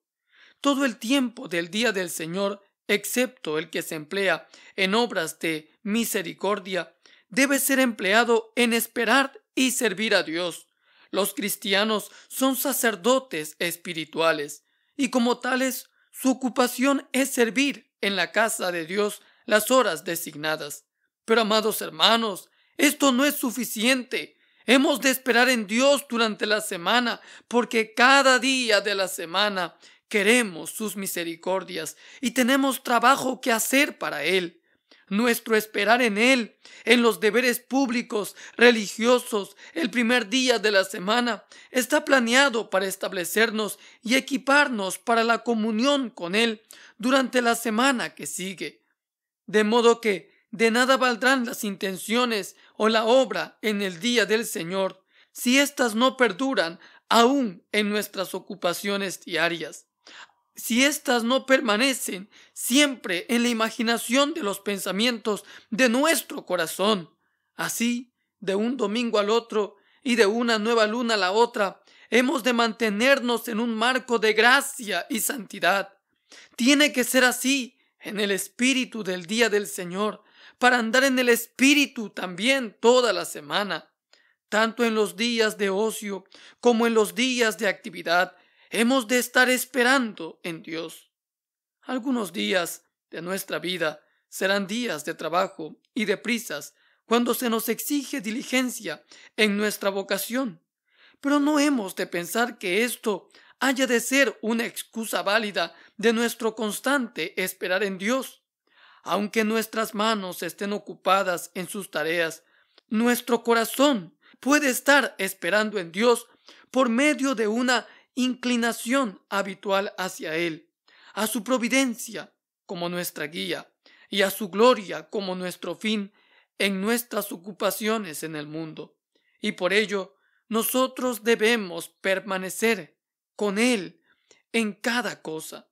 Todo el tiempo del día del Señor, excepto el que se emplea en obras de misericordia, debe ser empleado en esperar y servir a Dios. Los cristianos son sacerdotes espirituales y como tales su ocupación es servir en la casa de Dios las horas designadas. Pero, amados hermanos, esto no es suficiente. Hemos de esperar en Dios durante la semana, porque cada día de la semana queremos sus misericordias y tenemos trabajo que hacer para Él. Nuestro esperar en Él, en los deberes públicos, religiosos, el primer día de la semana, está planeado para establecernos y equiparnos para la comunión con Él durante la semana que sigue. De modo que de nada valdrán las intenciones o la obra en el día del Señor si éstas no perduran aún en nuestras ocupaciones diarias. Si éstas no permanecen siempre en la imaginación de los pensamientos de nuestro corazón. Así, de un domingo al otro y de una nueva luna a la otra, hemos de mantenernos en un marco de gracia y santidad. Tiene que ser así en el espíritu del día del Señor, para andar en el espíritu también toda la semana. Tanto en los días de ocio como en los días de actividad, hemos de estar esperando en Dios. Algunos días de nuestra vida serán días de trabajo y de prisas, cuando se nos exige diligencia en nuestra vocación. Pero no hemos de pensar que esto haya de ser una excusa válida de nuestro constante esperar en Dios. Aunque nuestras manos estén ocupadas en sus tareas, nuestro corazón puede estar esperando en Dios por medio de una inclinación habitual hacia Él, a su providencia como nuestra guía y a su gloria como nuestro fin en nuestras ocupaciones en el mundo. Y por ello, nosotros debemos permanecer con Él en cada cosa.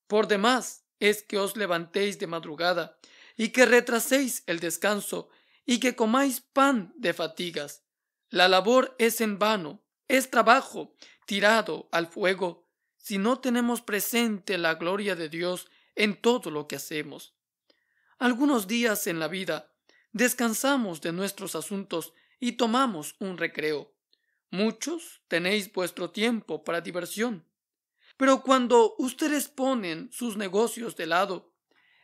Por demás es que os levantéis de madrugada y que retraséis el descanso y que comáis pan de fatigas. La labor es en vano, es trabajo tirado al fuego, si no tenemos presente la gloria de Dios en todo lo que hacemos. Algunos días en la vida descansamos de nuestros asuntos y tomamos un recreo. Muchos tenéis vuestro tiempo para diversión. Pero cuando ustedes ponen sus negocios de lado,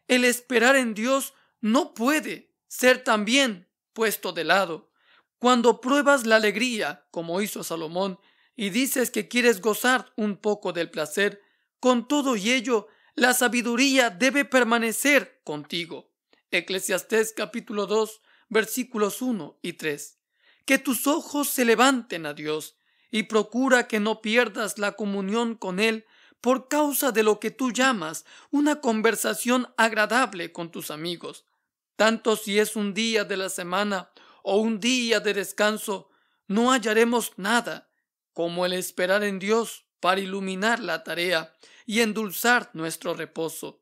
el esperar en Dios no puede ser también puesto de lado. Cuando pruebas la alegría, como hizo Salomón, y dices que quieres gozar un poco del placer, con todo y ello, la sabiduría debe permanecer contigo. Eclesiastés capítulo 2, versículos 1 y 3. Que tus ojos se levanten a Dios y procura que no pierdas la comunión con Él por causa de lo que tú llamas una conversación agradable con tus amigos. Tanto si es un día de la semana o un día de descanso, no hallaremos nada como el esperar en Dios para iluminar la tarea y endulzar nuestro reposo.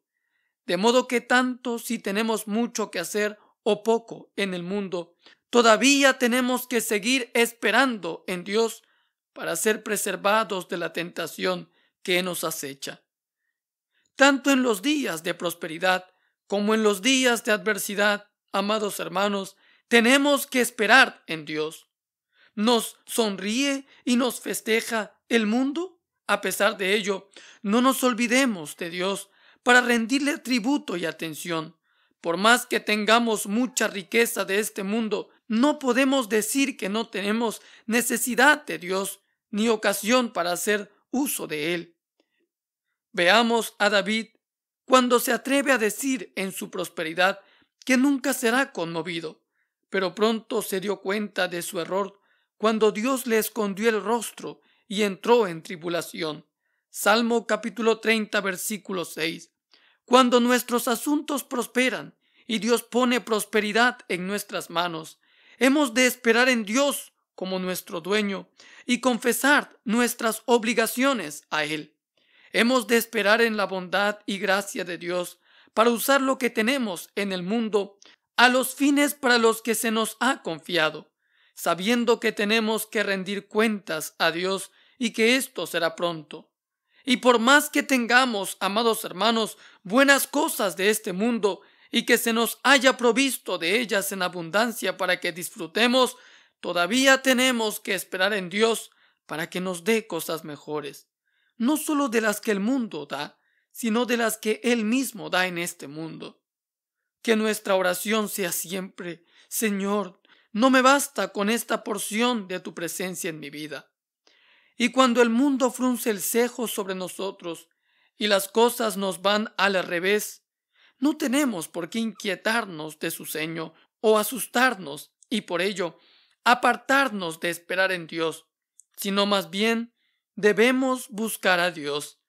De modo que tanto si tenemos mucho que hacer o poco en el mundo, todavía tenemos que seguir esperando en Dios para ser preservados de la tentación que nos acecha. Tanto en los días de prosperidad como en los días de adversidad, amados hermanos, tenemos que esperar en Dios. ¿Nos sonríe y nos festeja el mundo? A pesar de ello, no nos olvidemos de Dios para rendirle tributo y atención. Por más que tengamos mucha riqueza de este mundo, no podemos decir que no tenemos necesidad de Dios ni ocasión para hacer uso de Él. Veamos a David cuando se atreve a decir en su prosperidad que nunca será conmovido, pero pronto se dio cuenta de su error cuando Dios le escondió el rostro y entró en tribulación. Salmo capítulo 30, versículo 6. Cuando nuestros asuntos prosperan y Dios pone prosperidad en nuestras manos, hemos de esperar en Dios como nuestro dueño y confesar nuestras obligaciones a Él. Hemos de esperar en la bondad y gracia de Dios para usar lo que tenemos en el mundo a los fines para los que se nos ha confiado, sabiendo que tenemos que rendir cuentas a Dios y que esto será pronto. Y por más que tengamos, amados hermanos, buenas cosas de este mundo y que se nos haya provisto de ellas en abundancia para que disfrutemos, todavía tenemos que esperar en Dios para que nos dé cosas mejores. No solo de las que el mundo da, sino de las que Él mismo da en este mundo. Que nuestra oración sea siempre: Señor, no me basta con esta porción de tu presencia en mi vida. Y cuando el mundo frunce el cejo sobre nosotros y las cosas nos van al revés, no tenemos por qué inquietarnos de su ceño o asustarnos y por ello apartarnos de esperar en Dios, sino más bien debemos buscar a Dios.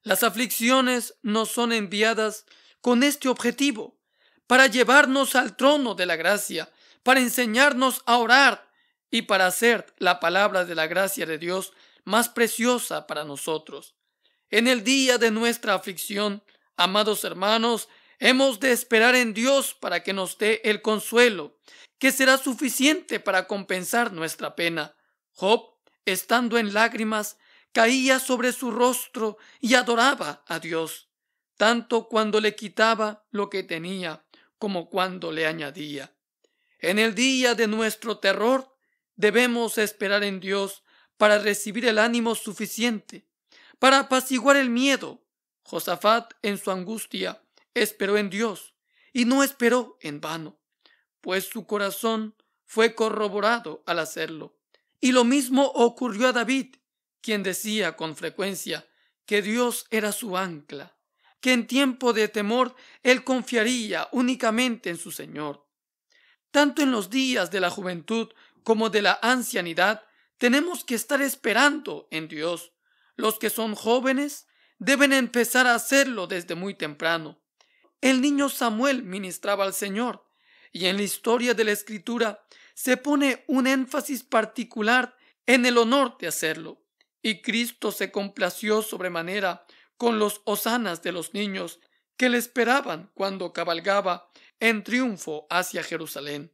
Las aflicciones nos son enviadas con este objetivo, para llevarnos al trono de la gracia, para enseñarnos a orar y para hacer la palabra de la gracia de Dios más preciosa para nosotros. En el día de nuestra aflicción, amados hermanos, hemos de esperar en Dios para que nos dé el consuelo, que será suficiente para compensar nuestra pena. Job, estando en lágrimas, caía sobre su rostro y adoraba a Dios. tanto cuando le quitaba lo que tenía como cuando le añadía. En el día de nuestro terror debemos esperar en Dios para recibir el ánimo suficiente, para apaciguar el miedo. Josafat en su angustia esperó en Dios y no esperó en vano, pues su corazón fue corroborado al hacerlo. Y lo mismo ocurrió a David, quien decía con frecuencia que Dios era su ancla, que en tiempo de temor él confiaría únicamente en su Señor. Tanto en los días de la juventud como de la ancianidad, tenemos que estar esperando en Dios. Los que son jóvenes deben empezar a hacerlo desde muy temprano. El niño Samuel ministraba al Señor, y en la historia de la Escritura se pone un énfasis particular en el honor de hacerlo. Y Cristo se complació sobremanera con los hosanas de los niños que le esperaban cuando cabalgaba en triunfo hacia Jerusalén.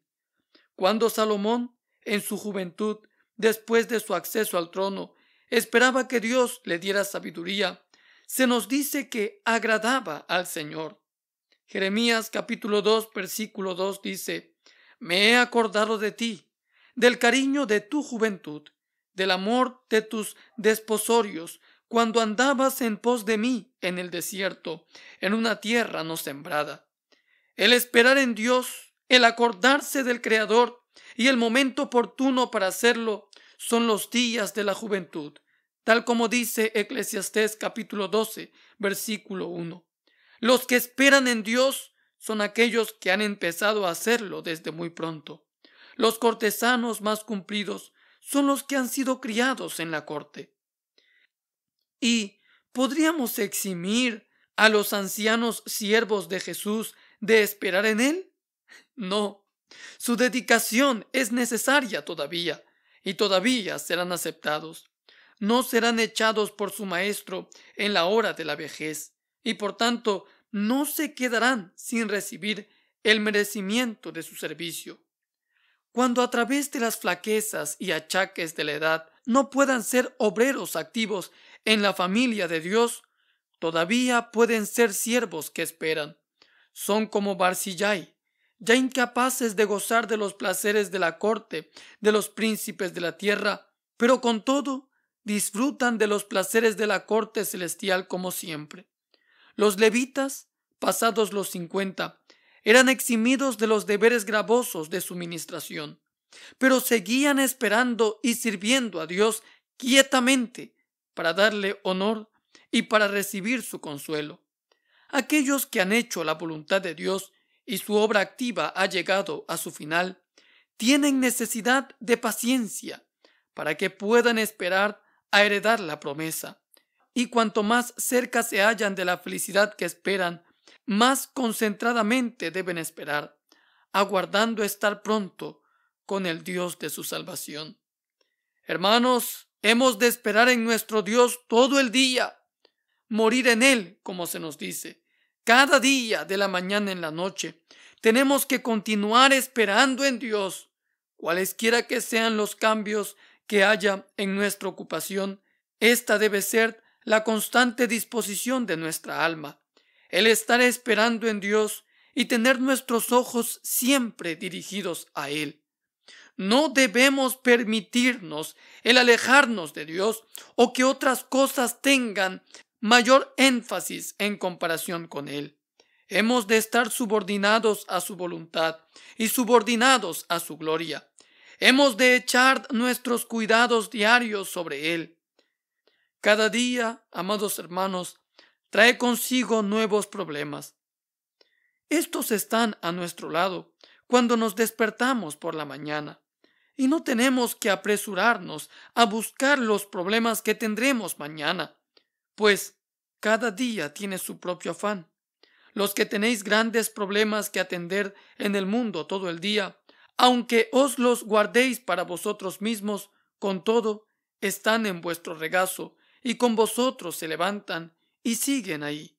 Cuando Salomón, en su juventud, después de su acceso al trono, esperaba que Dios le diera sabiduría, se nos dice que agradaba al Señor. Jeremías capítulo 2, versículo 2 dice: Me he acordado de ti, del cariño de tu juventud, del amor de tus desposorios, cuando andabas en pos de mí en el desierto, en una tierra no sembrada. El esperar en Dios, el acordarse del Creador y el momento oportuno para hacerlo son los días de la juventud, tal como dice Eclesiastés capítulo 12, versículo 1. Los que esperan en Dios son aquellos que han empezado a hacerlo desde muy pronto. Los cortesanos más cumplidos son los que han sido criados en la corte. ¿Y podríamos eximir a los ancianos siervos de Jesús de esperar en Él? No, su dedicación es necesaria todavía, y todavía serán aceptados. No serán echados por su maestro en la hora de la vejez, y por tanto no se quedarán sin recibir el merecimiento de su servicio. Cuando a través de las flaquezas y achaques de la edad no puedan ser obreros activos en la familia de Dios, todavía pueden ser siervos que esperan. Son como Barzillai, ya incapaces de gozar de los placeres de la corte de los príncipes de la tierra, pero con todo disfrutan de los placeres de la corte celestial como siempre. Los levitas, pasados los 50, eran eximidos de los deberes gravosos de su ministración, pero seguían esperando y sirviendo a Dios quietamente para darle honor y para recibir su consuelo. Aquellos que han hecho la voluntad de Dios y su obra activa ha llegado a su final, tienen necesidad de paciencia para que puedan esperar a heredar la promesa. Y cuanto más cerca se hallan de la felicidad que esperan, más concentradamente deben esperar, aguardando estar pronto con el Dios de su salvación. Hermanos, hemos de esperar en nuestro Dios todo el día, morir en Él, como se nos dice. Cada día, de la mañana en la noche, tenemos que continuar esperando en Dios. Cualesquiera que sean los cambios que haya en nuestra ocupación, esta debe ser la constante disposición de nuestra alma, el estar esperando en Dios y tener nuestros ojos siempre dirigidos a Él. No debemos permitirnos el alejarnos de Dios o que otras cosas tengan mayor énfasis en comparación con Él. Hemos de estar subordinados a su voluntad y subordinados a su gloria. Hemos de echar nuestros cuidados diarios sobre Él. Cada día, amados hermanos, trae consigo nuevos problemas. Estos están a nuestro lado cuando nos despertamos por la mañana, y no tenemos que apresurarnos a buscar los problemas que tendremos mañana, pues cada día tiene su propio afán. Los que tenéis grandes problemas que atender en el mundo todo el día, aunque os los guardéis para vosotros mismos, con todo, están en vuestro regazo y con vosotros se levantan y siguen ahí.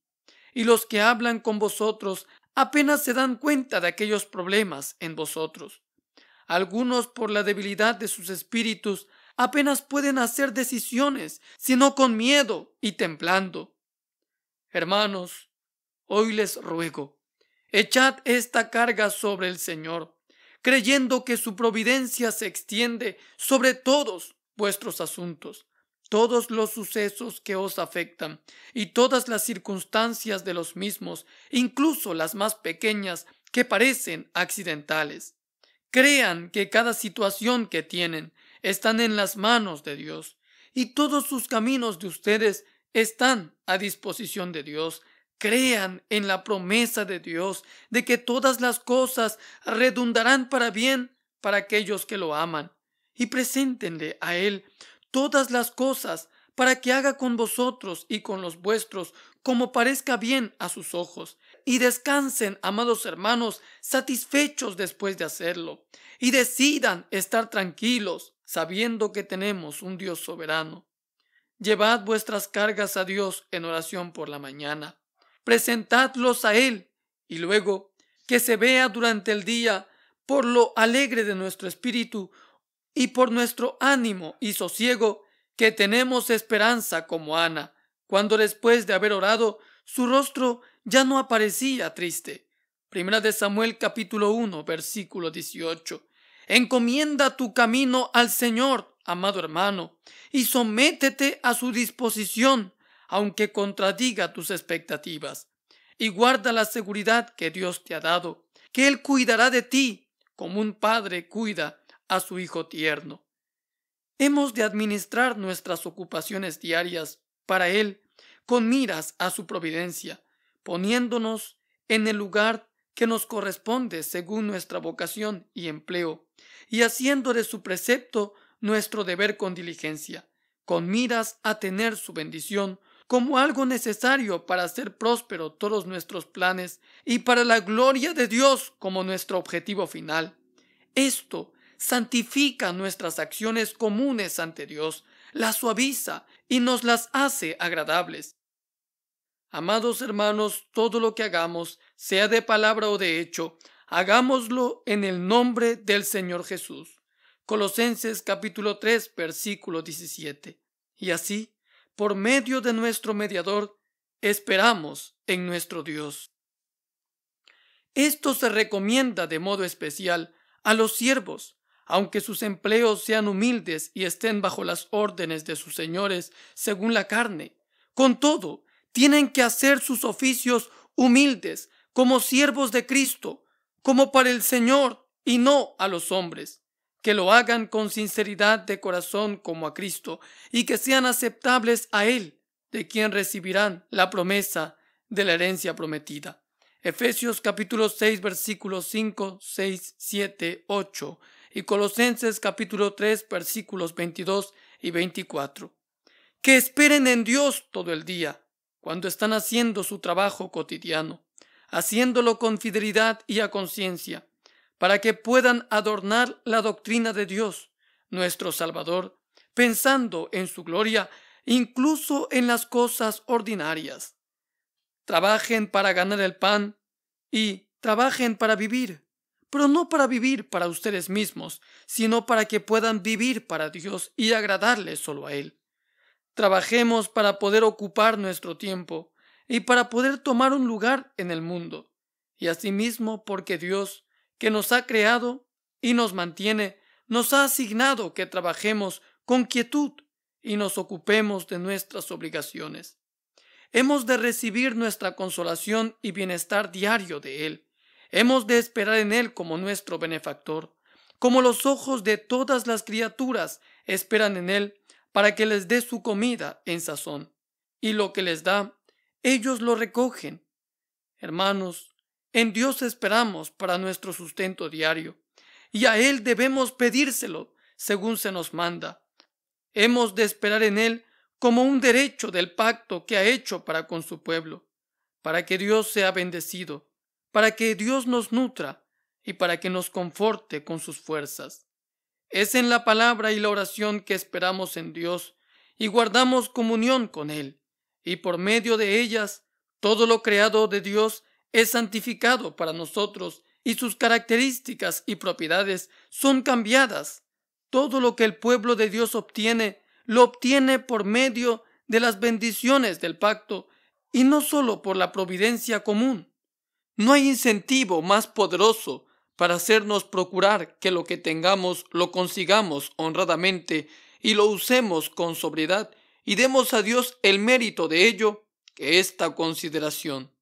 Y los que hablan con vosotros apenas se dan cuenta de aquellos problemas en vosotros. Algunos, por la debilidad de sus espíritus, apenas pueden hacer decisiones, sino con miedo y temblando. Hermanos, hoy les ruego, echad esta carga sobre el Señor, creyendo que su providencia se extiende sobre todos vuestros asuntos, todos los sucesos que os afectan y todas las circunstancias de los mismos, incluso las más pequeñas que parecen accidentales. Crean que cada situación que tienen están en las manos de Dios y todos sus caminos de ustedes están a disposición de Dios. Crean en la promesa de Dios de que todas las cosas redundarán para bien para aquellos que lo aman, y preséntenle a Él todas las cosas para que haga con vosotros y con los vuestros como parezca bien a sus ojos, y descansen, amados hermanos, satisfechos después de hacerlo, y decidan estar tranquilos, sabiendo que tenemos un Dios soberano. Llevad vuestras cargas a Dios en oración por la mañana. Presentadlos a Él, y luego que se vea durante el día por lo alegre de nuestro espíritu y por nuestro ánimo y sosiego, que tenemos esperanza como Ana, cuando después de haber orado, su rostro ya no aparecía triste. Primera de Samuel capítulo 1, versículo 18. Encomienda tu camino al Señor, amado hermano, y sométete a su disposición, aunque contradiga tus expectativas, y guarda la seguridad que Dios te ha dado, que Él cuidará de ti como un padre cuida a su hijo tierno. Hemos de administrar nuestras ocupaciones diarias para Él con miras a su providencia, poniéndonos en el lugar que nos corresponde según nuestra vocación y empleo, y haciendo de su precepto nuestro deber con diligencia, con miras a tener su bendición como algo necesario para hacer próspero todos nuestros planes y para la gloria de Dios como nuestro objetivo final. Esto santifica nuestras acciones comunes ante Dios, las suaviza y nos las hace agradables. Amados hermanos, todo lo que hagamos, sea de palabra o de hecho, hagámoslo en el nombre del Señor Jesús. Colosenses capítulo 3, versículo 17. Y así, por medio de nuestro mediador, esperamos en nuestro Dios. Esto se recomienda de modo especial a los siervos, aunque sus empleos sean humildes y estén bajo las órdenes de sus señores según la carne. Con todo, tienen que hacer sus oficios humildes como siervos de Cristo, como para el Señor y no a los hombres. Que lo hagan con sinceridad de corazón como a Cristo y que sean aceptables a Él, de quien recibirán la promesa de la herencia prometida. Efesios capítulo 6 versículos 5, 6, 7, 8 y Colosenses capítulo 3 versículos 22 y 24. Que esperen en Dios todo el día, cuando están haciendo su trabajo cotidiano, haciéndolo con fidelidad y a conciencia, para que puedan adornar la doctrina de Dios, nuestro Salvador, pensando en su gloria, incluso en las cosas ordinarias. Trabajen para ganar el pan y trabajen para vivir, pero no para vivir para ustedes mismos, sino para que puedan vivir para Dios y agradarle solo a Él. Trabajemos para poder ocupar nuestro tiempo y para poder tomar un lugar en el mundo, y asimismo porque Dios, que nos ha creado y nos mantiene, nos ha asignado que trabajemos con quietud y nos ocupemos de nuestras obligaciones. Hemos de recibir nuestra consolación y bienestar diario de Él. Hemos de esperar en Él como nuestro benefactor, como los ojos de todas las criaturas esperan en Él para que les dé su comida en sazón, y lo que les da, ellos lo recogen. Hermanos, en Dios esperamos para nuestro sustento diario, y a Él debemos pedírselo según se nos manda. Hemos de esperar en Él como un derecho del pacto que ha hecho para con su pueblo, para que Dios sea bendecido, para que Dios nos nutra y para que nos conforte con sus fuerzas. Es en la palabra y la oración que esperamos en Dios y guardamos comunión con Él, y por medio de ellas todo lo creado de Dios es santificado para nosotros y sus características y propiedades son cambiadas. Todo lo que el pueblo de Dios obtiene, lo obtiene por medio de las bendiciones del pacto y no solo por la providencia común. No hay incentivo más poderoso para hacernos procurar que lo que tengamos lo consigamos honradamente y lo usemos con sobriedad y demos a Dios el mérito de ello que esta consideración,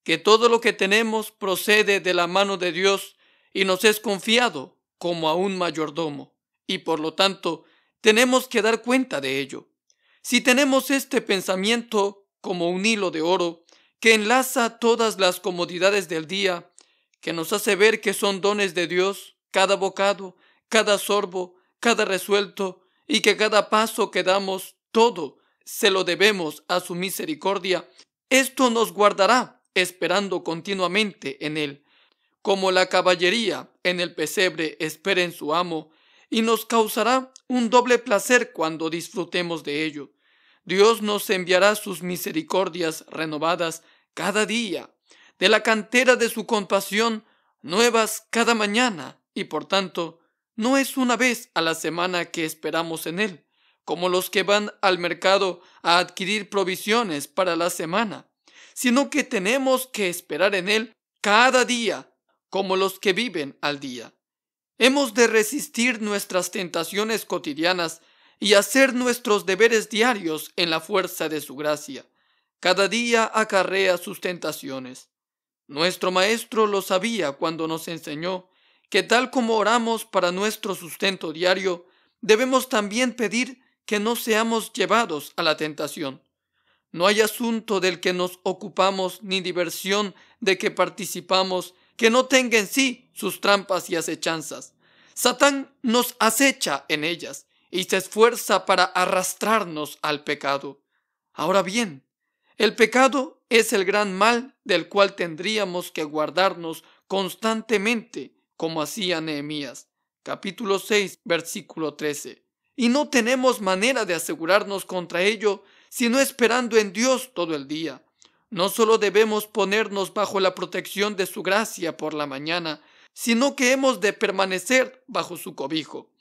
que todo lo que tenemos procede de la mano de Dios y nos es confiado como a un mayordomo, y por lo tanto tenemos que dar cuenta de ello. Si tenemos este pensamiento como un hilo de oro que enlaza todas las comodidades del día, que nos hace ver que son dones de Dios, cada bocado, cada sorbo, cada resuelto, y que cada paso que damos, todo se lo debemos a su misericordia, esto nos guardará esperando continuamente en Él, como la caballería en el pesebre espera en su amo, y nos causará un doble placer cuando disfrutemos de ello. Dios nos enviará sus misericordias renovadas cada día, de la cantera de su compasión, nuevas cada mañana, y por tanto, no es una vez a la semana que esperamos en Él, como los que van al mercado a adquirir provisiones para la semana, sino que tenemos que esperar en Él cada día, como los que viven al día. Hemos de resistir nuestras tentaciones cotidianas y hacer nuestros deberes diarios en la fuerza de su gracia. Cada día acarrea sus tentaciones. Nuestro Maestro lo sabía cuando nos enseñó que tal como oramos para nuestro sustento diario, debemos también pedir que no seamos llevados a la tentación. No hay asunto del que nos ocupamos ni diversión de que participamos que no tenga en sí sus trampas y acechanzas. Satán nos acecha en ellas y se esfuerza para arrastrarnos al pecado. Ahora bien, el pecado es el gran mal del cual tendríamos que guardarnos constantemente, como hacía Nehemías, capítulo 6, versículo 13. Y no tenemos manera de asegurarnos contra ello, sino esperando en Dios todo el día. No solo debemos ponernos bajo la protección de su gracia por la mañana, sino que hemos de permanecer bajo su cobijo.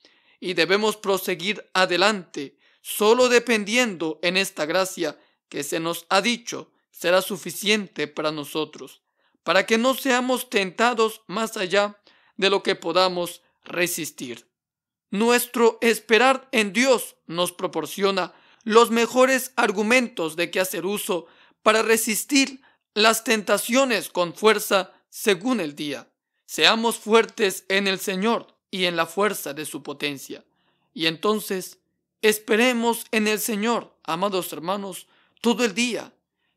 Y debemos proseguir adelante, solo dependiendo en esta gracia que se nos ha dicho será suficiente para nosotros, para que no seamos tentados más allá de lo que podamos resistir. Nuestro esperar en Dios nos proporciona los mejores argumentos de que hacer uso para resistir las tentaciones con fuerza según el día. Seamos fuertes en el Señor y en la fuerza de su potencia. Y entonces, esperemos en el Señor, amados hermanos, todo el día.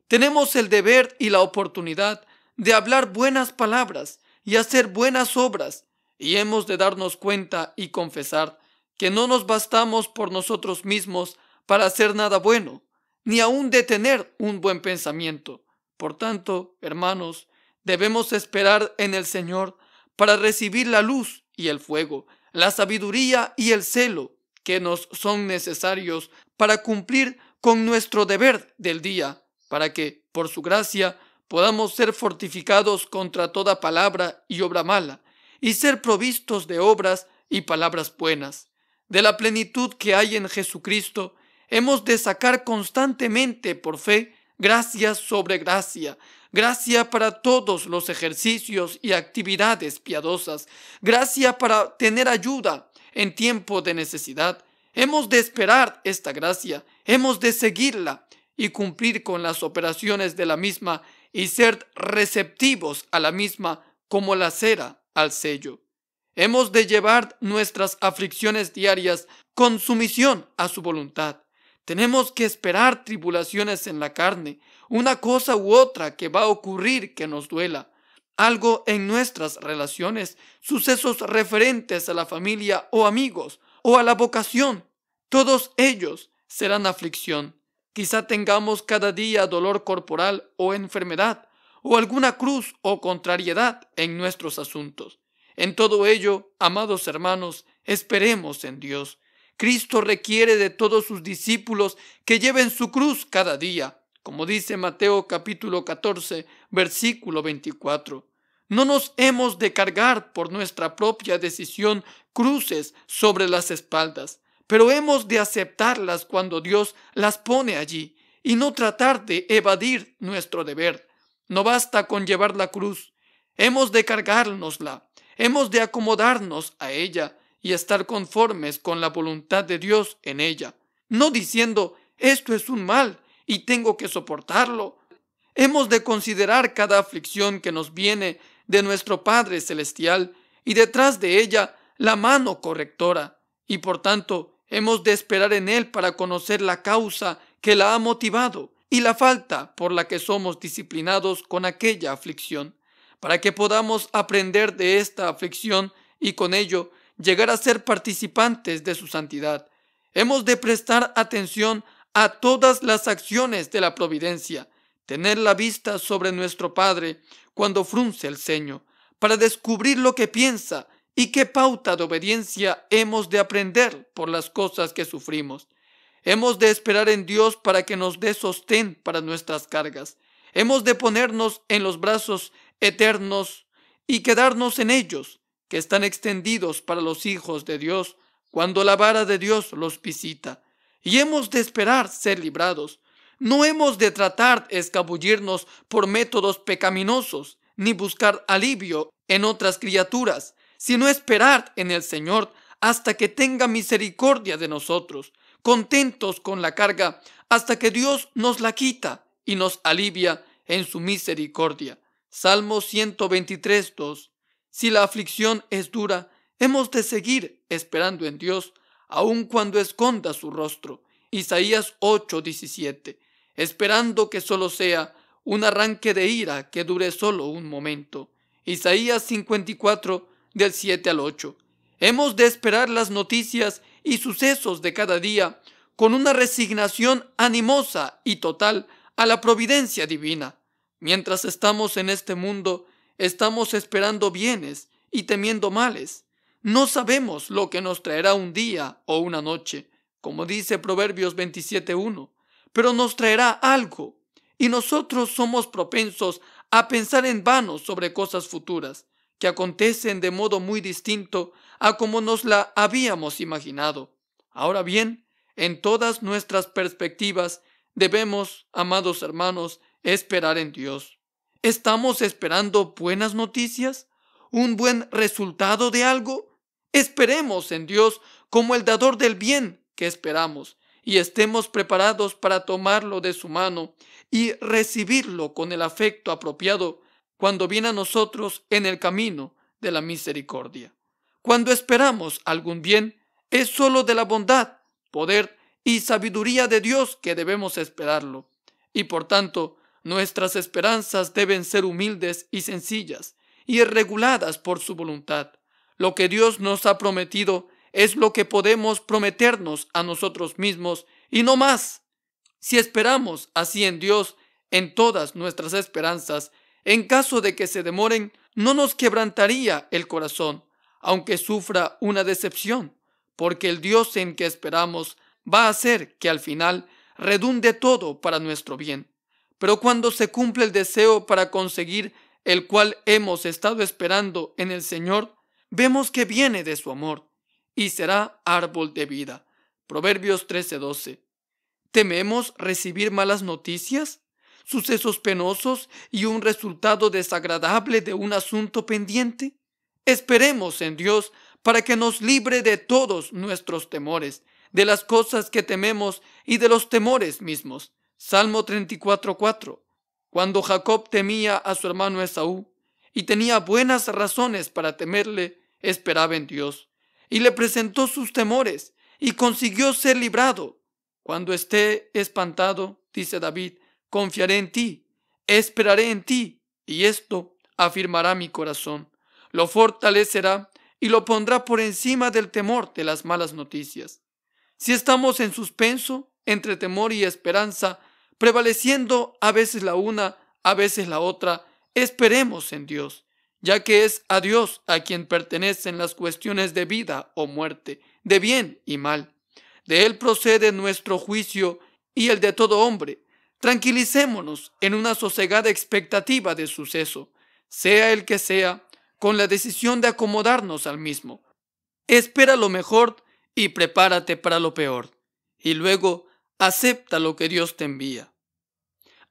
Tenemos el deber y la oportunidad de hablar buenas palabras y hacer buenas obras, y hemos de darnos cuenta y confesar que no nos bastamos por nosotros mismos para hacer nada bueno, ni aun de tener un buen pensamiento. Por tanto, hermanos, debemos esperar en el Señor para recibir la luz y el fuego, la sabiduría y el celo que nos son necesarios para cumplir con nuestro deber del día, para que, por su gracia, podamos ser fortificados contra toda palabra y obra mala, y ser provistos de obras y palabras buenas. De la plenitud que hay en Jesucristo, hemos de sacar constantemente por fe gracia sobre gracia, gracia para todos los ejercicios y actividades piadosas, gracia para tener ayuda en tiempo de necesidad. Hemos de esperar esta gracia, hemos de seguirla y cumplir con las operaciones de la misma y ser receptivos a la misma como la cera al sello. Hemos de llevar nuestras aflicciones diarias con sumisión a su voluntad. Tenemos que esperar tribulaciones en la carne, una cosa u otra que va a ocurrir que nos duela, algo en nuestras relaciones, sucesos referentes a la familia o amigos o a la vocación. Todos ellos serán aflicción. Quizá tengamos cada día dolor corporal o enfermedad, o alguna cruz o contrariedad en nuestros asuntos. En todo ello, amados hermanos, esperemos en Dios. Cristo requiere de todos sus discípulos que lleven su cruz cada día, como dice Mateo capítulo 14, versículo 24. No nos hemos de cargar por nuestra propia decisión cruces sobre las espaldas, pero hemos de aceptarlas cuando Dios las pone allí y no tratar de evadir nuestro deber. No basta con llevar la cruz, hemos de cargárnosla, hemos de acomodarnos a ella y estar conformes con la voluntad de Dios en ella, no diciendo esto es un mal y tengo que soportarlo. Hemos de considerar cada aflicción que nos viene de nuestro Padre Celestial y detrás de ella la mano correctora, y por tanto hemos de esperar en Él para conocer la causa que la ha motivado y la falta por la que somos disciplinados con aquella aflicción, para que podamos aprender de esta aflicción y con ello llegar a ser participantes de su santidad. Hemos de prestar atención a todas las acciones de la providencia, tener la vista sobre nuestro Padre cuando frunce el ceño, para descubrir lo que piensa y qué pauta de obediencia hemos de aprender por las cosas que sufrimos. Hemos de esperar en Dios para que nos dé sostén para nuestras cargas. Hemos de ponernos en los brazos eternos y quedarnos en ellos, que están extendidos para los hijos de Dios, cuando la vara de Dios los visita. Y hemos de esperar ser librados. No hemos de tratar de escabullirnos por métodos pecaminosos, ni buscar alivio en otras criaturas, sino esperar en el Señor hasta que tenga misericordia de nosotros, contentos con la carga hasta que Dios nos la quita y nos alivia en su misericordia. Salmo 123:2. Si la aflicción es dura, hemos de seguir esperando en Dios, aun cuando esconda su rostro. Isaías 8:17. Esperando que solo sea un arranque de ira que dure solo un momento. Isaías 54, del 7 al 8. Hemos de esperar las noticias y sucesos de cada día con una resignación animosa y total a la providencia divina. Mientras estamos en este mundo, estamos esperando bienes y temiendo males. No sabemos lo que nos traerá un día o una noche, como dice Proverbios 27:1, pero nos traerá algo, y nosotros somos propensos a pensar en vano sobre cosas futuras, que acontecen de modo muy distinto a como nos la habíamos imaginado. Ahora bien, en todas nuestras perspectivas debemos, amados hermanos, esperar en Dios. ¿Estamos esperando buenas noticias? ¿Un buen resultado de algo? Esperemos en Dios como el dador del bien que esperamos, y estemos preparados para tomarlo de su mano y recibirlo con el afecto apropiado cuando viene a nosotros en el camino de la misericordia. Cuando esperamos algún bien, es solo de la bondad, poder y sabiduría de Dios que debemos esperarlo, y por tanto nuestras esperanzas deben ser humildes y sencillas, y reguladas por su voluntad. Lo que Dios nos ha prometido es lo que podemos prometernos a nosotros mismos y no más. Si esperamos así en Dios en todas nuestras esperanzas, en caso de que se demoren, no nos quebrantaría el corazón, aunque sufra una decepción, porque el Dios en que esperamos va a hacer que al final redunde todo para nuestro bien. Pero cuando se cumple el deseo para conseguir el cual hemos estado esperando en el Señor, vemos que viene de su amor y será árbol de vida. Proverbios 13:12. ¿Tememos recibir malas noticias, sucesos penosos y un resultado desagradable de un asunto pendiente? Esperemos en Dios para que nos libre de todos nuestros temores, de las cosas que tememos y de los temores mismos. Salmo 34:4. Cuando Jacob temía a su hermano Esaú y tenía buenas razones para temerle, esperaba en Dios y le presentó sus temores y consiguió ser librado. Cuando esté espantado, dice David, confiaré en ti, esperaré en ti, y esto afirmará mi corazón, lo fortalecerá y lo pondrá por encima del temor de las malas noticias. Si estamos en suspenso, entre temor y esperanza, prevaleciendo a veces la una, a veces la otra, esperemos en Dios, ya que es a Dios a quien pertenecen las cuestiones de vida o muerte, de bien y mal. De Él procede nuestro juicio y el de todo hombre. Tranquilicémonos en una sosegada expectativa de suceso, sea el que sea, con la decisión de acomodarnos al mismo. Espera lo mejor y prepárate para lo peor, y luego acepta lo que Dios te envía.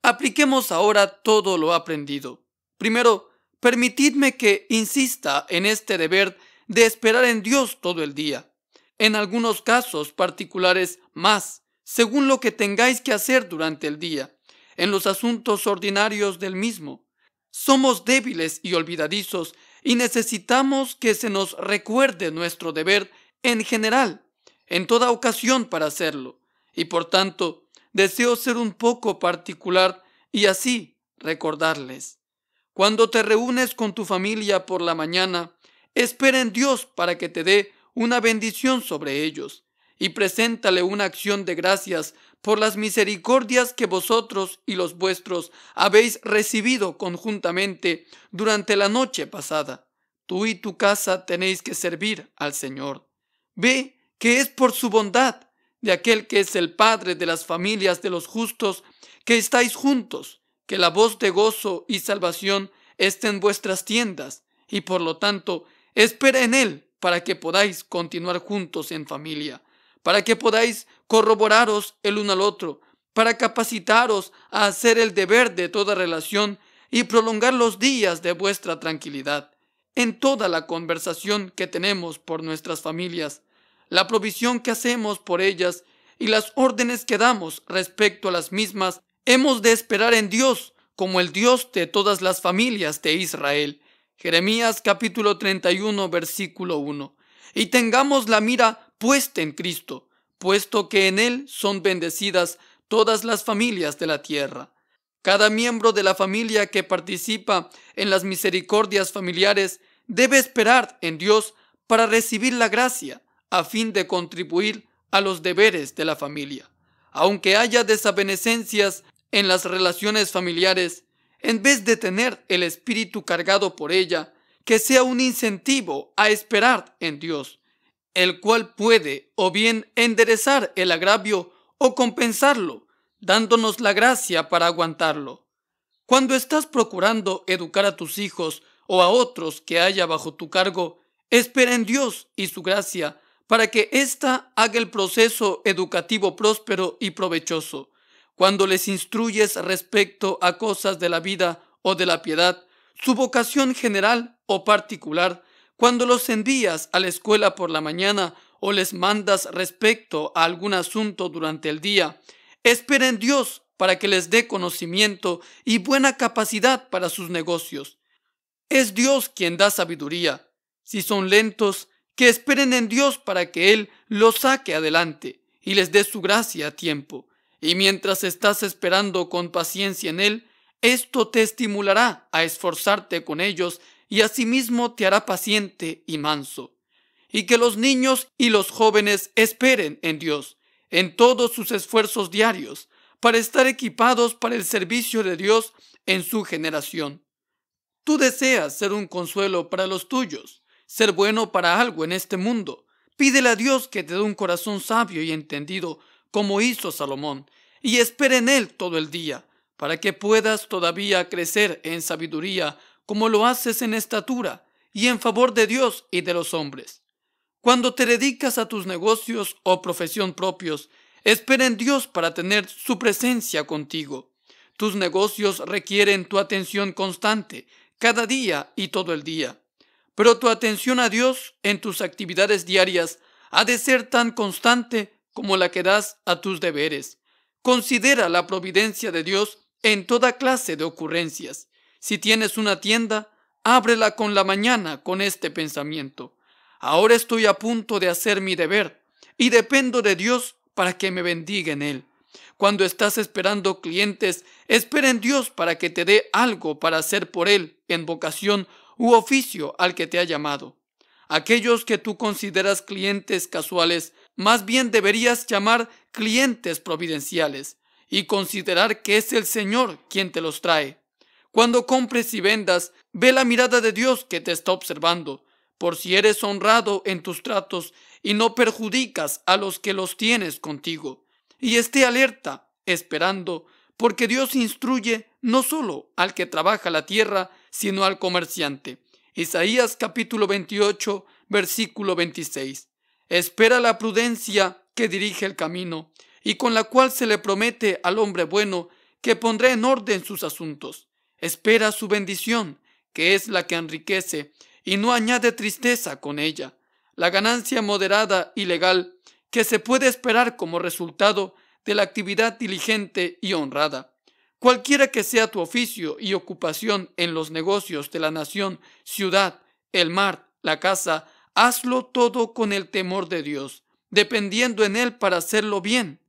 Apliquemos ahora todo lo aprendido. Primero, permitidme que insista en este deber de esperar en Dios todo el día. En algunos casos particulares más, según lo que tengáis que hacer durante el día, en los asuntos ordinarios del mismo. Somos débiles y olvidadizos y necesitamos que se nos recuerde nuestro deber en general, en toda ocasión para hacerlo, y por tanto deseo ser un poco particular y así recordarles. Cuando te reúnes con tu familia por la mañana, espera en Dios para que te dé una bendición sobre ellos y preséntale una acción de gracias por las misericordias que vosotros y los vuestros habéis recibido conjuntamente durante la noche pasada. Tú y tu casa tenéis que servir al Señor. Ve que es por su bondad, de aquel que es el Padre de las familias de los justos, que estáis juntos, que la voz de gozo y salvación esté en vuestras tiendas, y por lo tanto, espera en Él para que podáis continuar juntos en familia, para que podáis corroboraros el uno al otro, para capacitaros a hacer el deber de toda relación y prolongar los días de vuestra tranquilidad. En toda la conversación que tenemos por nuestras familias, la provisión que hacemos por ellas y las órdenes que damos respecto a las mismas, hemos de esperar en Dios como el Dios de todas las familias de Israel. Jeremías capítulo 31 versículo 1. Y tengamos la mira puesta en Cristo, puesto que en Él son bendecidas todas las familias de la tierra. Cada miembro de la familia que participa en las misericordias familiares debe esperar en Dios para recibir la gracia, a fin de contribuir a los deberes de la familia. Aunque haya desavenencias en las relaciones familiares, en vez de tener el espíritu cargado por ella, que sea un incentivo a esperar en Dios, el cual puede o bien enderezar el agravio o compensarlo, dándonos la gracia para aguantarlo. Cuando estás procurando educar a tus hijos o a otros que haya bajo tu cargo, espera en Dios y su gracia para que ésta haga el proceso educativo próspero y provechoso. Cuando les instruyes respecto a cosas de la vida o de la piedad, su vocación general o particular, cuando los envías a la escuela por la mañana o les mandas respecto a algún asunto durante el día, espera en Dios para que les dé conocimiento y buena capacidad para sus negocios. Es Dios quien da sabiduría. Si son lentos, que esperen en Dios para que Él los saque adelante y les dé su gracia a tiempo. Y mientras estás esperando con paciencia en Él, esto te estimulará a esforzarte con ellos y asimismo te hará paciente y manso. Y que los niños y los jóvenes esperen en Dios en todos sus esfuerzos diarios para estar equipados para el servicio de Dios en su generación. Tú deseas ser un consuelo para los tuyos, ser bueno para algo en este mundo. Pídele a Dios que te dé un corazón sabio y entendido, como hizo Salomón, y espera en Él todo el día, para que puedas todavía crecer en sabiduría, como lo haces en estatura, y en favor de Dios y de los hombres. Cuando te dedicas a tus negocios o profesión propios, espera en Dios para tener su presencia contigo. Tus negocios requieren tu atención constante, cada día y todo el día. Pero tu atención a Dios en tus actividades diarias ha de ser tan constante como la que das a tus deberes. Considera la providencia de Dios en toda clase de ocurrencias. Si tienes una tienda, ábrela con la mañana con este pensamiento: ahora estoy a punto de hacer mi deber y dependo de Dios para que me bendiga en él. Cuando estás esperando clientes, espera en Dios para que te dé algo para hacer por él en vocación u oficio al que te ha llamado. Aquellos que tú consideras clientes casuales, más bien deberías llamar clientes providenciales y considerar que es el Señor quien te los trae. Cuando compres y vendas, ve la mirada de Dios que te está observando, por si eres honrado en tus tratos y no perjudicas a los que los tienes contigo. Y esté alerta, esperando, porque Dios instruye no solo al que trabaja la tierra, sino al comerciante. Isaías capítulo 28, versículo 26. Espera la prudencia que dirige el camino, y con la cual se le promete al hombre bueno que pondrá en orden sus asuntos. Espera su bendición, que es la que enriquece, y no añade tristeza con ella. La ganancia moderada y legal que se puede esperar como resultado de la actividad diligente y honrada. Cualquiera que sea tu oficio y ocupación en los negocios de la nación, ciudad, el mar, la casa, hazlo todo con el temor de Dios, dependiendo en Él para hacerlo bien,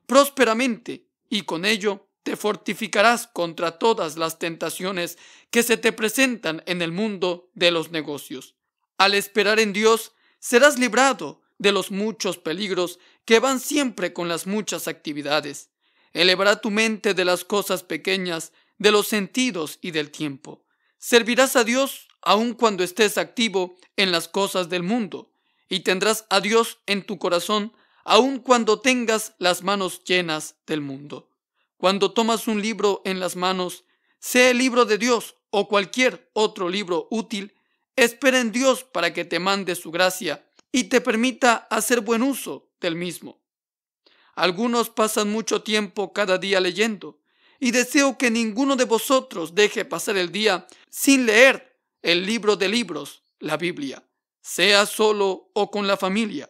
prósperamente, y con ello te fortificarás contra todas las tentaciones que se te presentan en el mundo de los negocios. Al esperar en Dios, serás librado de los muchos peligros que van siempre con las muchas actividades. Elevará tu mente de las cosas pequeñas, de los sentidos y del tiempo. Servirás a Dios aun cuando estés activo en las cosas del mundo, y tendrás a Dios en tu corazón aun cuando tengas las manos llenas del mundo. Cuando tomas un libro en las manos, sea el libro de Dios o cualquier otro libro útil, espera en Dios para que te mande su gracia y te permita hacer buen uso del mismo. Algunos pasan mucho tiempo cada día leyendo, y deseo que ninguno de vosotros deje pasar el día sin leer el libro de libros, la Biblia, sea solo o con la familia.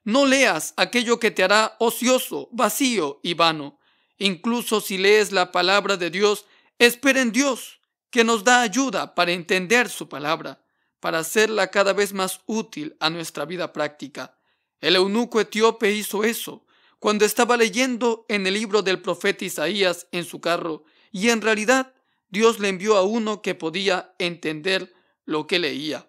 No leas aquello que te hará ocioso, vacío y vano. Incluso si lees la palabra de Dios, espera en Dios, que nos da ayuda para entender su palabra, para hacerla cada vez más útil a nuestra vida práctica. El eunuco etíope hizo eso cuando estaba leyendo en el libro del profeta Isaías en su carro, y en realidad Dios le envió a uno que podía entender lo que leía.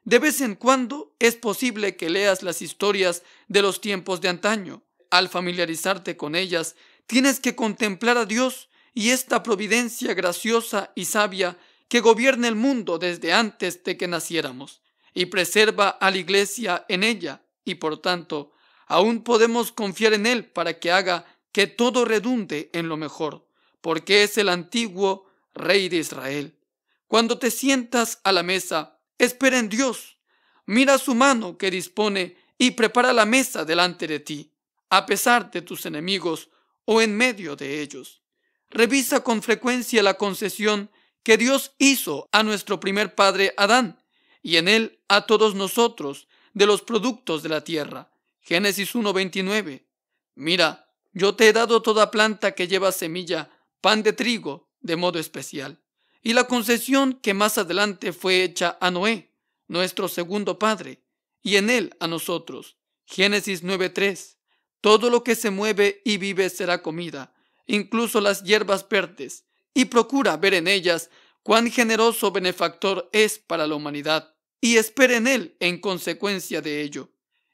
De vez en cuando es posible que leas las historias de los tiempos de antaño. Al familiarizarte con ellas, tienes que contemplar a Dios y esta providencia graciosa y sabia que gobierna el mundo desde antes de que naciéramos y preserva a la iglesia en ella, y por tanto, aún podemos confiar en Él para que haga que todo redunde en lo mejor, porque es el antiguo Rey de Israel. Cuando te sientas a la mesa, espera en Dios. Mira su mano que dispone y prepara la mesa delante de ti, a pesar de tus enemigos o en medio de ellos. Revisa con frecuencia la concesión que Dios hizo a nuestro primer padre Adán, y en él a todos nosotros, de los productos de la tierra. Génesis 1:29. Mira, yo te he dado toda planta que lleva semilla, pan de trigo, de modo especial. Y la concesión que más adelante fue hecha a Noé, nuestro segundo padre, y en él a nosotros. Génesis 9:3. Todo lo que se mueve y vive será comida, incluso las hierbas verdes, y procura ver en ellas cuán generoso benefactor es para la humanidad, y espera en él en consecuencia de ello.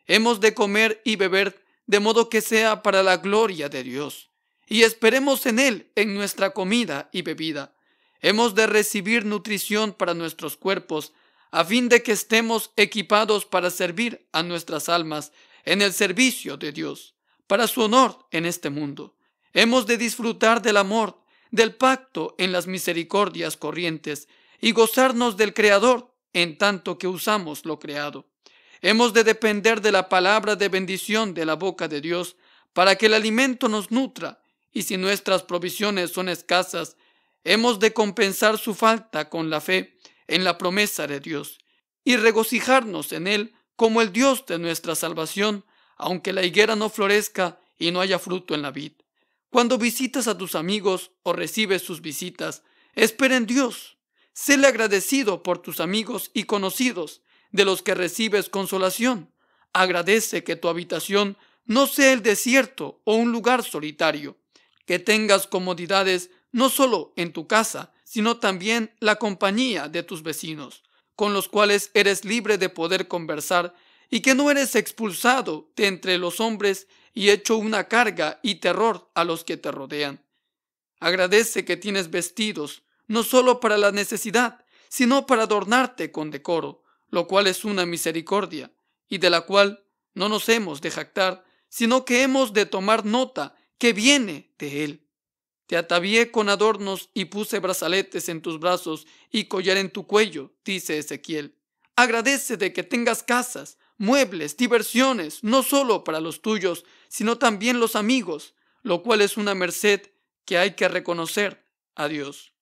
Hemos de comer y beber de modo que sea para la gloria de Dios, y esperemos en él en nuestra comida y bebida. Hemos de recibir nutrición para nuestros cuerpos, a fin de que estemos equipados para servir a nuestras almas en el servicio de Dios, para su honor en este mundo. Hemos de disfrutar del amor, del pacto en las misericordias corrientes, y gozarnos del Creador en tanto que usamos lo creado. Hemos de depender de la palabra de bendición de la boca de Dios para que el alimento nos nutra, y si nuestras provisiones son escasas, hemos de compensar su falta con la fe en la promesa de Dios y regocijarnos en Él como el Dios de nuestra salvación, aunque la higuera no florezca y no haya fruto en la vid. Cuando visitas a tus amigos o recibes sus visitas, espera en Dios. Séle agradecido por tus amigos y conocidos, de los que recibes consolación. Agradece que tu habitación no sea el desierto o un lugar solitario, que tengas comodidades no solo en tu casa, sino también la compañía de tus vecinos, con los cuales eres libre de poder conversar, y que no eres expulsado de entre los hombres y hecho una carga y terror a los que te rodean. Agradece que tienes vestidos, no solo para la necesidad, sino para adornarte con decoro, lo cual es una misericordia, y de la cual no nos hemos de jactar, sino que hemos de tomar nota que viene de Él. Te atavié con adornos y puse brazaletes en tus brazos y collar en tu cuello, dice Ezequiel. Agradece de que tengas casas, muebles, diversiones, no solo para los tuyos, sino también los amigos, lo cual es una merced que hay que reconocer a Dios.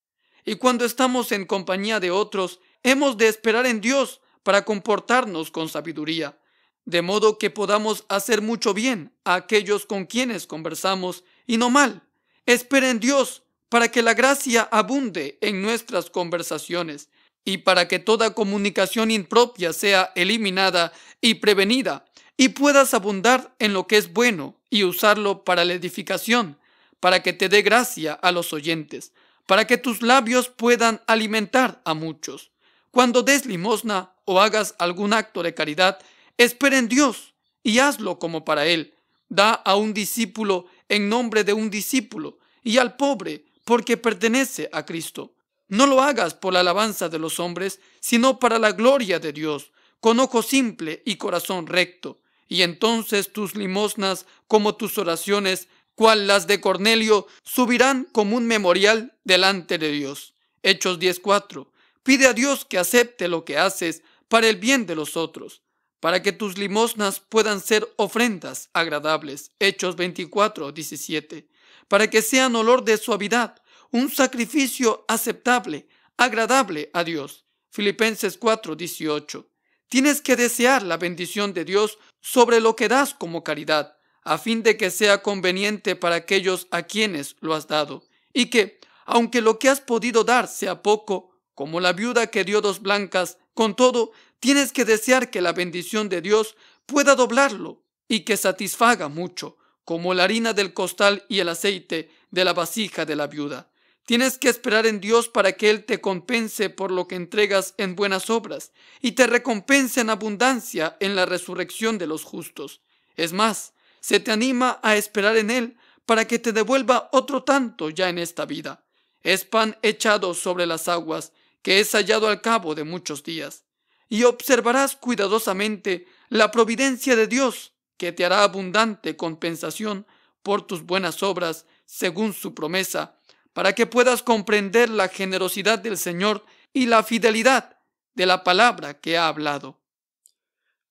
Y cuando estamos en compañía de otros, hemos de esperar en Dios para comportarnos con sabiduría, de modo que podamos hacer mucho bien a aquellos con quienes conversamos y no mal. Espera en Dios para que la gracia abunde en nuestras conversaciones y para que toda comunicación impropia sea eliminada y prevenida, y puedas abundar en lo que es bueno y usarlo para la edificación, para que te dé gracia a los oyentes, para que tus labios puedan alimentar a muchos. Cuando des limosna o hagas algún acto de caridad, espera en Dios y hazlo como para Él. Da a un discípulo en nombre de un discípulo, y al pobre porque pertenece a Cristo. No lo hagas por la alabanza de los hombres, sino para la gloria de Dios, con ojo simple y corazón recto. Y entonces tus limosnas, como tus oraciones, cual las de Cornelio, subirán como un memorial delante de Dios. Hechos 10:4. Pide a Dios que acepte lo que haces para el bien de los otros, para que tus limosnas puedan ser ofrendas agradables. Hechos 24:17. Para que sean olor de suavidad, un sacrificio aceptable, agradable a Dios. Filipenses 4:18. Tienes que desear la bendición de Dios sobre lo que das como caridad, a fin de que sea conveniente para aquellos a quienes lo has dado, y que, aunque lo que has podido dar sea poco, como la viuda que dio 2 blancas, con todo, tienes que desear que la bendición de Dios pueda doblarlo y que satisfaga mucho, como la harina del costal y el aceite de la vasija de la viuda. Tienes que esperar en Dios para que Él te compense por lo que entregas en buenas obras y te recompense en abundancia en la resurrección de los justos. Es más, se te anima a esperar en Él para que te devuelva otro tanto ya en esta vida. Es pan echado sobre las aguas, que es hallado al cabo de muchos días. Y observarás cuidadosamente la providencia de Dios, que te hará abundante compensación por tus buenas obras, según su promesa, para que puedas comprender la generosidad del Señor y la fidelidad de la palabra que ha hablado.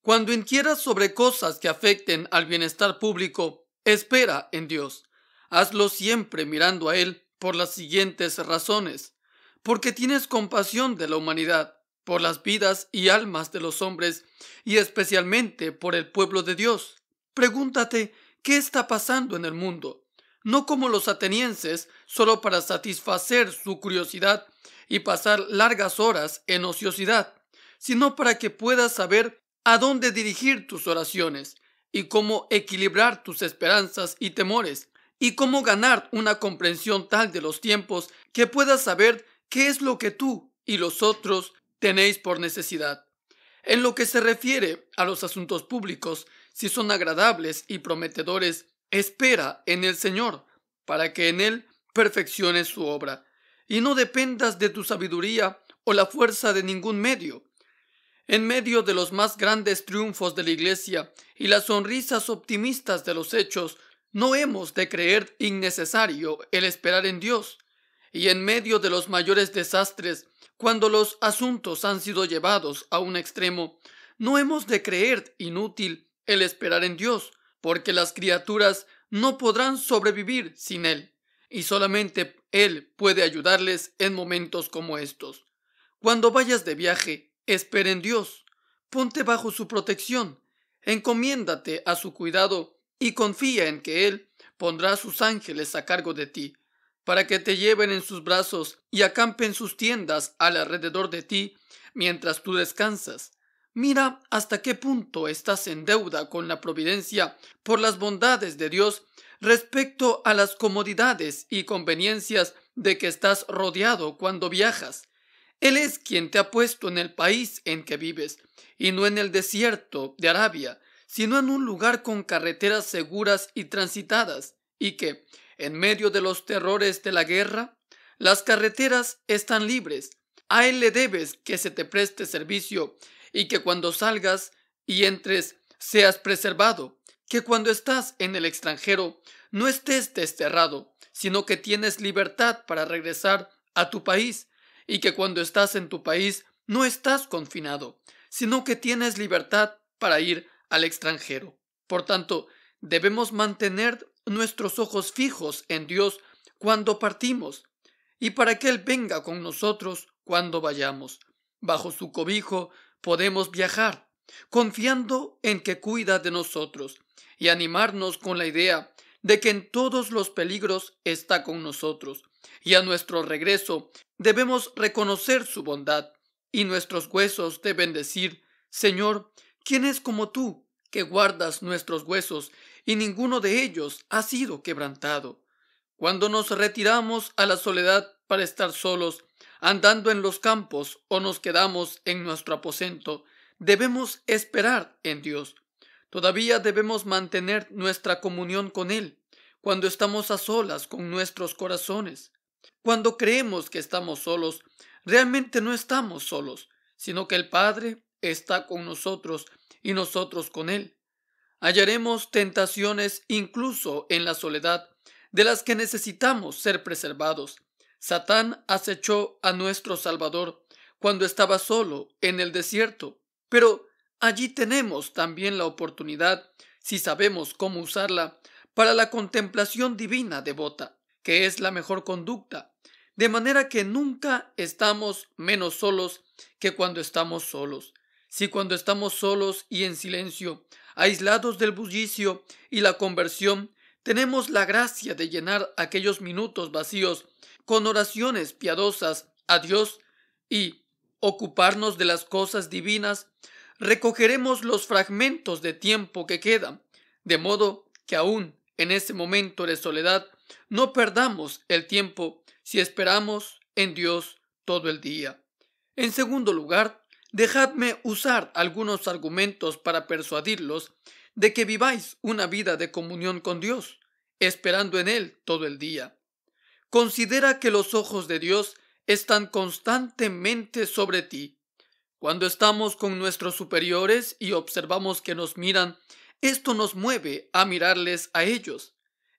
Cuando inquieras sobre cosas que afecten al bienestar público, espera en Dios. Hazlo siempre mirando a Él por las siguientes razones: porque tienes compasión de la humanidad, por las vidas y almas de los hombres, y especialmente por el pueblo de Dios. Pregúntate qué está pasando en el mundo, no como los atenienses, solo para satisfacer su curiosidad y pasar largas horas en ociosidad, sino para que puedas saber a dónde dirigir tus oraciones y cómo equilibrar tus esperanzas y temores, y cómo ganar una comprensión tal de los tiempos que puedas saber qué es lo que tú y los otros tenéis por necesidad. En lo que se refiere a los asuntos públicos, si son agradables y prometedores, espera en el Señor, para que en Él perfecciones su obra, y no dependas de tu sabiduría o la fuerza de ningún medio. En medio de los más grandes triunfos de la Iglesia y las sonrisas optimistas de los hechos, no hemos de creer innecesario el esperar en Dios. Y en medio de los mayores desastres, cuando los asuntos han sido llevados a un extremo, no hemos de creer inútil el esperar en Dios, porque las criaturas no podrán sobrevivir sin Él, y solamente Él puede ayudarles en momentos como estos. Cuando vayas de viaje, espera en Dios, ponte bajo su protección, encomiéndate a su cuidado y confía en que Él pondrá a sus ángeles a cargo de ti, para que te lleven en sus brazos y acampen sus tiendas alrededor de ti mientras tú descansas. Mira hasta qué punto estás en deuda con la providencia por las bondades de Dios respecto a las comodidades y conveniencias de que estás rodeado cuando viajas. Él es quien te ha puesto en el país en que vives, y no en el desierto de Arabia, sino en un lugar con carreteras seguras y transitadas, y que, en medio de los terrores de la guerra, las carreteras están libres. A Él le debes que se te preste servicio y que cuando salgas y entres seas preservado, que cuando estás en el extranjero no estés desterrado, sino que tienes libertad para regresar a tu país, y que cuando estás en tu país no estás confinado, sino que tienes libertad para ir al extranjero. Por tanto, debemos mantener nuestros ojos fijos en Dios cuando partimos, y para que Él venga con nosotros cuando vayamos. Bajo su cobijo podemos viajar, confiando en que cuida de nosotros, y animarnos con la idea de que en todos los peligros está con nosotros, y a nuestro regreso debemos reconocer su bondad, y nuestros huesos deben decir: Señor, ¿quién es como tú, que guardas nuestros huesos, y ninguno de ellos ha sido quebrantado? Cuando nos retiramos a la soledad para estar solos, andando en los campos o nos quedamos en nuestro aposento, debemos esperar en Dios. Todavía debemos mantener nuestra comunión con Él cuando estamos a solas con nuestros corazones. Cuando creemos que estamos solos, realmente no estamos solos, sino que el Padre está con nosotros y nosotros con Él. Hallaremos tentaciones incluso en la soledad, de las que necesitamos ser preservados. Satán acechó a nuestro Salvador cuando estaba solo en el desierto, pero allí tenemos también la oportunidad, si sabemos cómo usarla, para la contemplación divina devota, que es la mejor conducta, de manera que nunca estamos menos solos que cuando estamos solos. Si cuando estamos solos y en silencio, aislados del bullicio y la conversión, tenemos la gracia de llenar aquellos minutos vacíos con oraciones piadosas a Dios y ocuparnos de las cosas divinas, recogeremos los fragmentos de tiempo que quedan, de modo que aún en ese momento de soledad no perdamos el tiempo si esperamos en Dios todo el día. En segundo lugar, dejadme usar algunos argumentos para persuadirlos de que viváis una vida de comunión con Dios, esperando en Él todo el día. Considera que los ojos de Dios están constantemente sobre ti. Cuando estamos con nuestros superiores y observamos que nos miran, esto nos mueve a mirarles a ellos.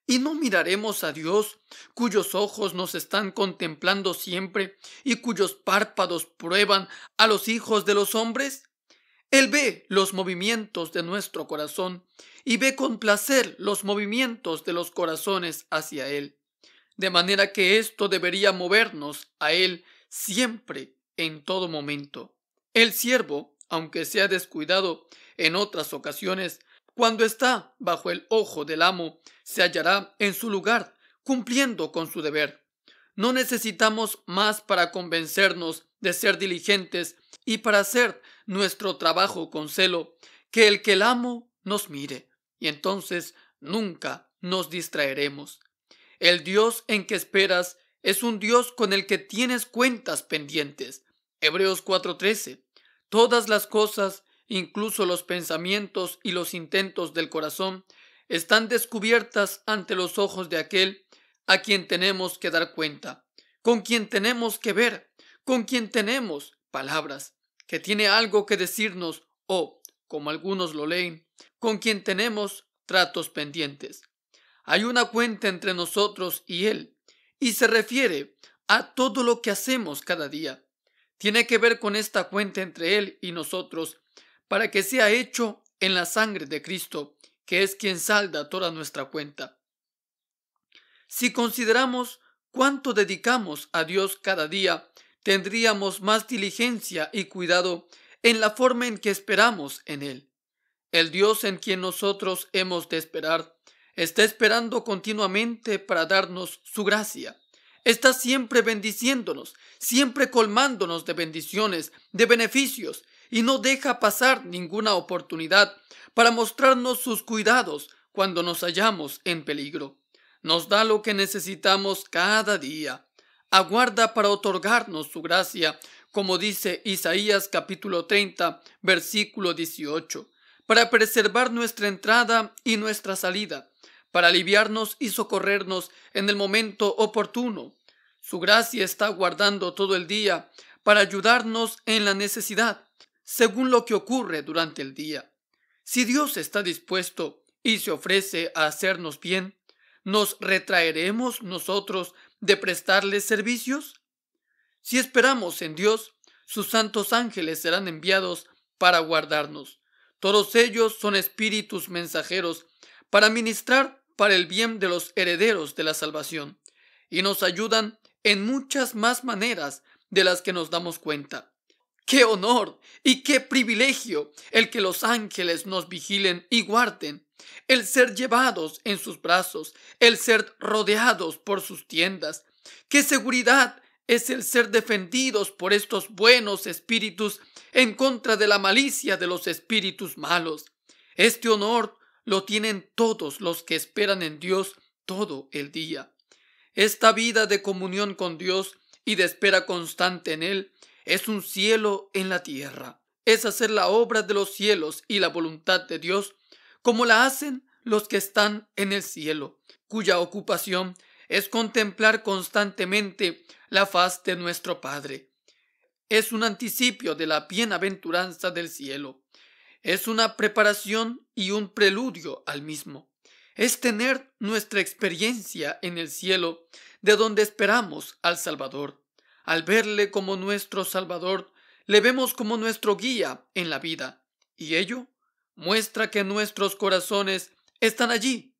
¿Y no miraremos a Dios, cuyos ojos nos están contemplando siempre y cuyos párpados prueban a los hijos de los hombres? Él ve los movimientos de nuestro corazón y ve con placer los movimientos de los corazones hacia Él. De manera que esto debería movernos a Él siempre, en todo momento. El siervo, aunque sea descuidado en otras ocasiones, cuando está bajo el ojo del amo, se hallará en su lugar, cumpliendo con su deber. No necesitamos más para convencernos de ser diligentes y para hacer nuestro trabajo con celo, que el amo nos mire, y entonces nunca nos distraeremos. El Dios en que esperas es un Dios con el que tienes cuentas pendientes. Hebreos 4:13. Todas las cosas, incluso los pensamientos y los intentos del corazón, están descubiertas ante los ojos de aquel a quien tenemos que dar cuenta, con quien tenemos que ver, con quien tenemos palabras, que tiene algo que decirnos o, como algunos lo leen, con quien tenemos tratos pendientes. Hay una cuenta entre nosotros y Él, y se refiere a todo lo que hacemos cada día. Tiene que ver con esta cuenta entre Él y nosotros, para que sea hecho en la sangre de Cristo, que es quien salda toda nuestra cuenta. Si consideramos cuánto dedicamos a Dios cada día, tendríamos más diligencia y cuidado en la forma en que esperamos en Él. El Dios en quien nosotros hemos de esperar está esperando continuamente para darnos su gracia. Está siempre bendiciéndonos, siempre colmándonos de bendiciones, de beneficios, y no deja pasar ninguna oportunidad para mostrarnos sus cuidados cuando nos hallamos en peligro. Nos da lo que necesitamos cada día. Aguarda para otorgarnos su gracia, como dice Isaías capítulo 30, versículo 18, para preservar nuestra entrada y nuestra salida, para aliviarnos y socorrernos en el momento oportuno. Su gracia está guardando todo el día para ayudarnos en la necesidad, según lo que ocurre durante el día. Si Dios está dispuesto y se ofrece a hacernos bien, ¿nos retraeremos nosotros de prestarles servicios? Si esperamos en Dios, sus santos ángeles serán enviados para guardarnos. Todos ellos son espíritus mensajeros para ministrar para el bien de los herederos de la salvación. y nos ayudan en muchas más maneras de las que nos damos cuenta. ¡Qué honor y qué privilegio el que los ángeles nos vigilen y guarden! El ser llevados en sus brazos, el ser rodeados por sus tiendas. ¡Qué seguridad es el ser defendidos por estos buenos espíritus en contra de la malicia de los espíritus malos! Este honor lo tienen todos los que esperan en Dios todo el día. Esta vida de comunión con Dios y de espera constante en Él es un cielo en la tierra. Es hacer la obra de los cielos y la voluntad de Dios como la hacen los que están en el cielo, cuya ocupación es contemplar constantemente la faz de nuestro Padre. Es un anticipio de la bienaventuranza del cielo. Es una preparación y un preludio al mismo. Es tener nuestra experiencia en el cielo, de donde esperamos al Salvador. Al verle como nuestro Salvador, le vemos como nuestro guía en la vida, y ello muestra que nuestros corazones están allí,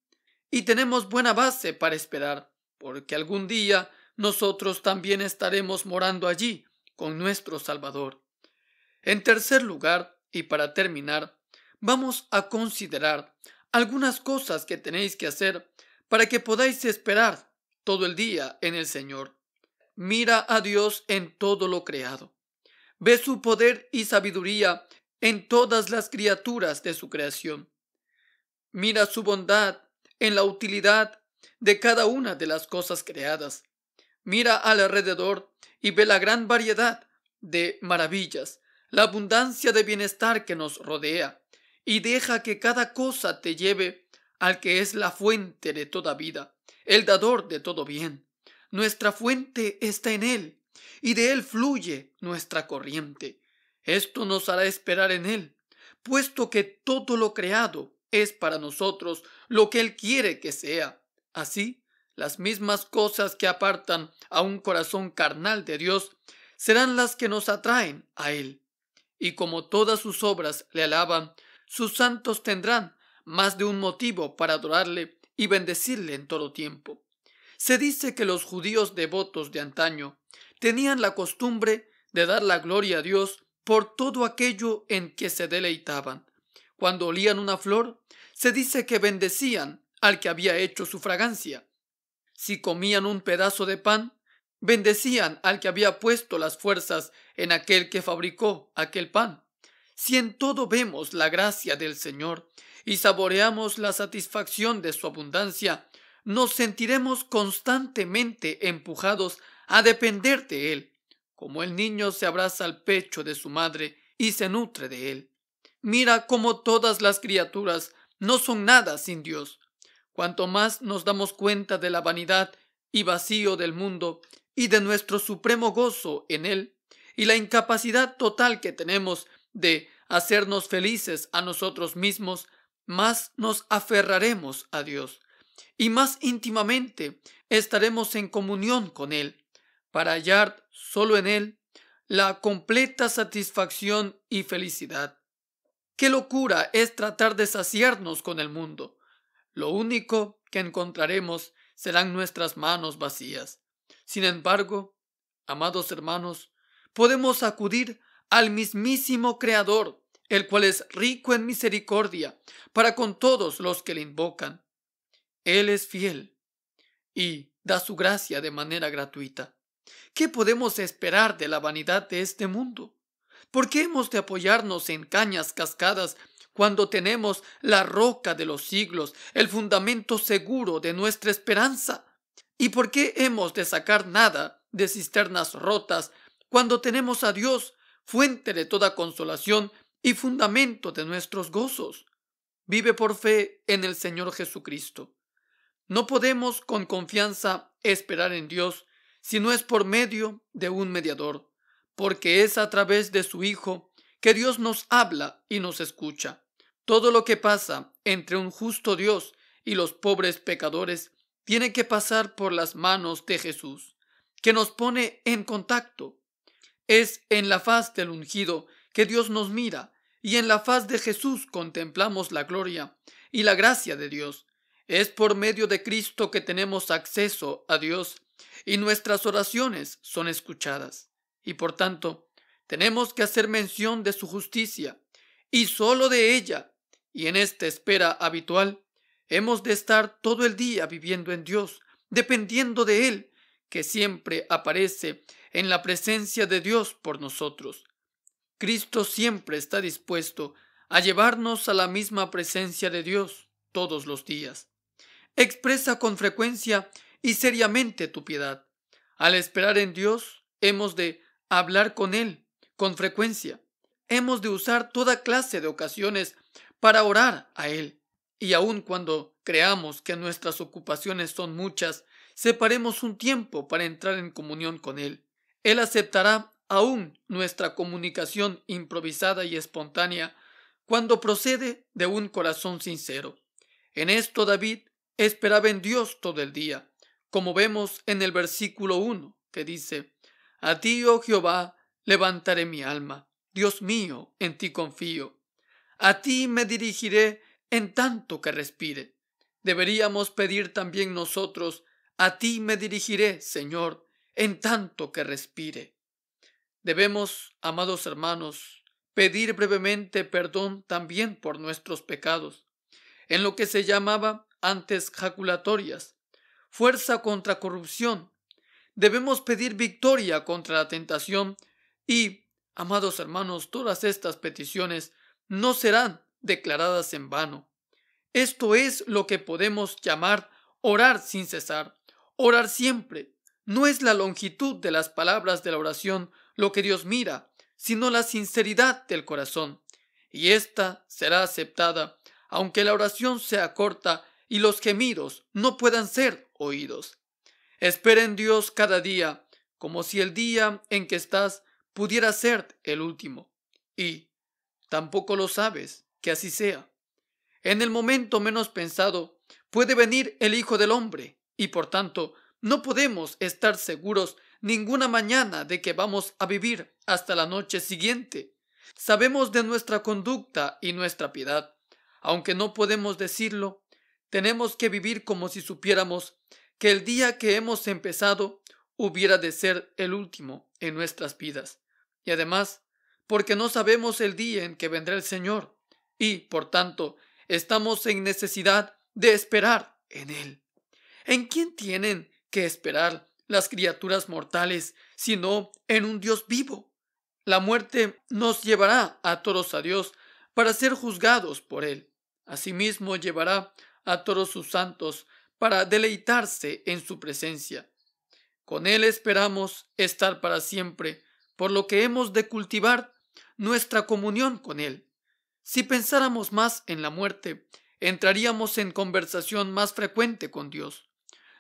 y tenemos buena base para esperar, porque algún día nosotros también estaremos morando allí con nuestro Salvador. En tercer lugar, y para terminar, vamos a considerar algunas cosas que tenéis que hacer para que podáis esperar todo el día en el Señor. Mira a Dios en todo lo creado. Ve su poder y sabiduría en todas las criaturas de su creación. Mira su bondad en la utilidad de cada una de las cosas creadas. Mira alrededor y ve la gran variedad de maravillas, la abundancia de bienestar que nos rodea, y deja que cada cosa te lleve al que es la fuente de toda vida, el dador de todo bien. Nuestra fuente está en Él, y de Él fluye nuestra corriente. Esto nos hará esperar en Él, puesto que todo lo creado es para nosotros lo que Él quiere que sea. Así, las mismas cosas que apartan a un corazón carnal de Dios serán las que nos atraen a Él. Y como todas sus obras le alaban, sus santos tendrán más de un motivo para adorarle y bendecirle en todo tiempo. Se dice que los judíos devotos de antaño tenían la costumbre de dar la gloria a Dios por todo aquello en que se deleitaban. Cuando olían una flor, se dice que bendecían al que había hecho su fragancia. Si comían un pedazo de pan, bendecían al que había puesto las fuerzas en aquel que fabricó aquel pan. Si en todo vemos la gracia del Señor y saboreamos la satisfacción de su abundancia, nos sentiremos constantemente empujados a depender de Él, como el niño se abraza al pecho de su madre y se nutre de Él. Mira cómo todas las criaturas no son nada sin Dios. Cuanto más nos damos cuenta de la vanidad y vacío del mundo y de nuestro supremo gozo en Él, y la incapacidad total que tenemos de hacernos felices a nosotros mismos, más nos aferraremos a Dios y más íntimamente estaremos en comunión con Él, para hallar solo en Él la completa satisfacción y felicidad. ¡Qué locura es tratar de saciarnos con el mundo! Lo único que encontraremos serán nuestras manos vacías. Sin embargo, amados hermanos, podemos acudir al mismísimo Creador, el cual es rico en misericordia para con todos los que le invocan. Él es fiel y da su gracia de manera gratuita. ¿Qué podemos esperar de la vanidad de este mundo? ¿Por qué hemos de apoyarnos en cañas cascadas cuando tenemos la roca de los siglos, el fundamento seguro de nuestra esperanza? ¿Y por qué hemos de sacar nada de cisternas rotas cuando tenemos a Dios, fuente de toda consolación y fundamento de nuestros gozos? Vive por fe en el Señor Jesucristo. No podemos con confianza esperar en Dios si no es por medio de un mediador, porque es a través de su Hijo que Dios nos habla y nos escucha. Todo lo que pasa entre un justo Dios y los pobres pecadores tiene que pasar por las manos de Jesús, que nos pone en contacto. Es en la faz del ungido que Dios nos mira, y en la faz de Jesús contemplamos la gloria y la gracia de Dios. Es por medio de Cristo que tenemos acceso a Dios y nuestras oraciones son escuchadas. Y por tanto, tenemos que hacer mención de su justicia, y solo de ella, y en esta espera habitual, hemos de estar todo el día viviendo en Dios, dependiendo de Él, que siempre aparece en la presencia de Dios por nosotros. Cristo siempre está dispuesto a llevarnos a la misma presencia de Dios todos los días. Expresa con frecuencia y seriamente tu piedad. Al esperar en Dios, hemos de hablar con Él con frecuencia. Hemos de usar toda clase de ocasiones para orar a Él. Y aun cuando creamos que nuestras ocupaciones son muchas, separemos un tiempo para entrar en comunión con Él. Él aceptará aún nuestra comunicación improvisada y espontánea cuando procede de un corazón sincero. En esto David esperaba en Dios todo el día, como vemos en el versículo 1, que dice: A ti, oh Jehová, levantaré mi alma. Dios mío, en ti confío. A ti me dirigiré en tanto que respire. Deberíamos pedir también nosotros: a ti me dirigiré, Señor, en tanto que respire. Debemos, amados hermanos, pedir brevemente perdón también por nuestros pecados, en lo que se llamaba antes jaculatorias, fuerza contra corrupción. Debemos pedir victoria contra la tentación y, amados hermanos, todas estas peticiones no serán declaradas en vano. Esto es lo que podemos llamar orar sin cesar, orar siempre. No es la longitud de las palabras de la oración lo que Dios mira, sino la sinceridad del corazón. Y ésta será aceptada, aunque la oración sea corta y los gemidos no puedan ser oídos. Espera en Dios cada día, como si el día en que estás pudiera ser el último. Y tampoco lo sabes que así sea. En el momento menos pensado puede venir el Hijo del Hombre, y por tanto no podemos estar seguros ninguna mañana de que vamos a vivir hasta la noche siguiente. Sabemos de nuestra conducta y nuestra piedad. Aunque no podemos decirlo, tenemos que vivir como si supiéramos que el día que hemos empezado hubiera de ser el último en nuestras vidas. Y además, porque no sabemos el día en que vendrá el Señor, y, por tanto, estamos en necesidad de esperar en Él. ¿En quién tienen que esperar las criaturas mortales sino en un Dios vivo? La muerte nos llevará a todos a Dios para ser juzgados por Él. Asimismo llevará a todos sus santos para deleitarse en su presencia. Con Él esperamos estar para siempre, por lo que hemos de cultivar nuestra comunión con Él. Si pensáramos más en la muerte, entraríamos en conversación más frecuente con Dios.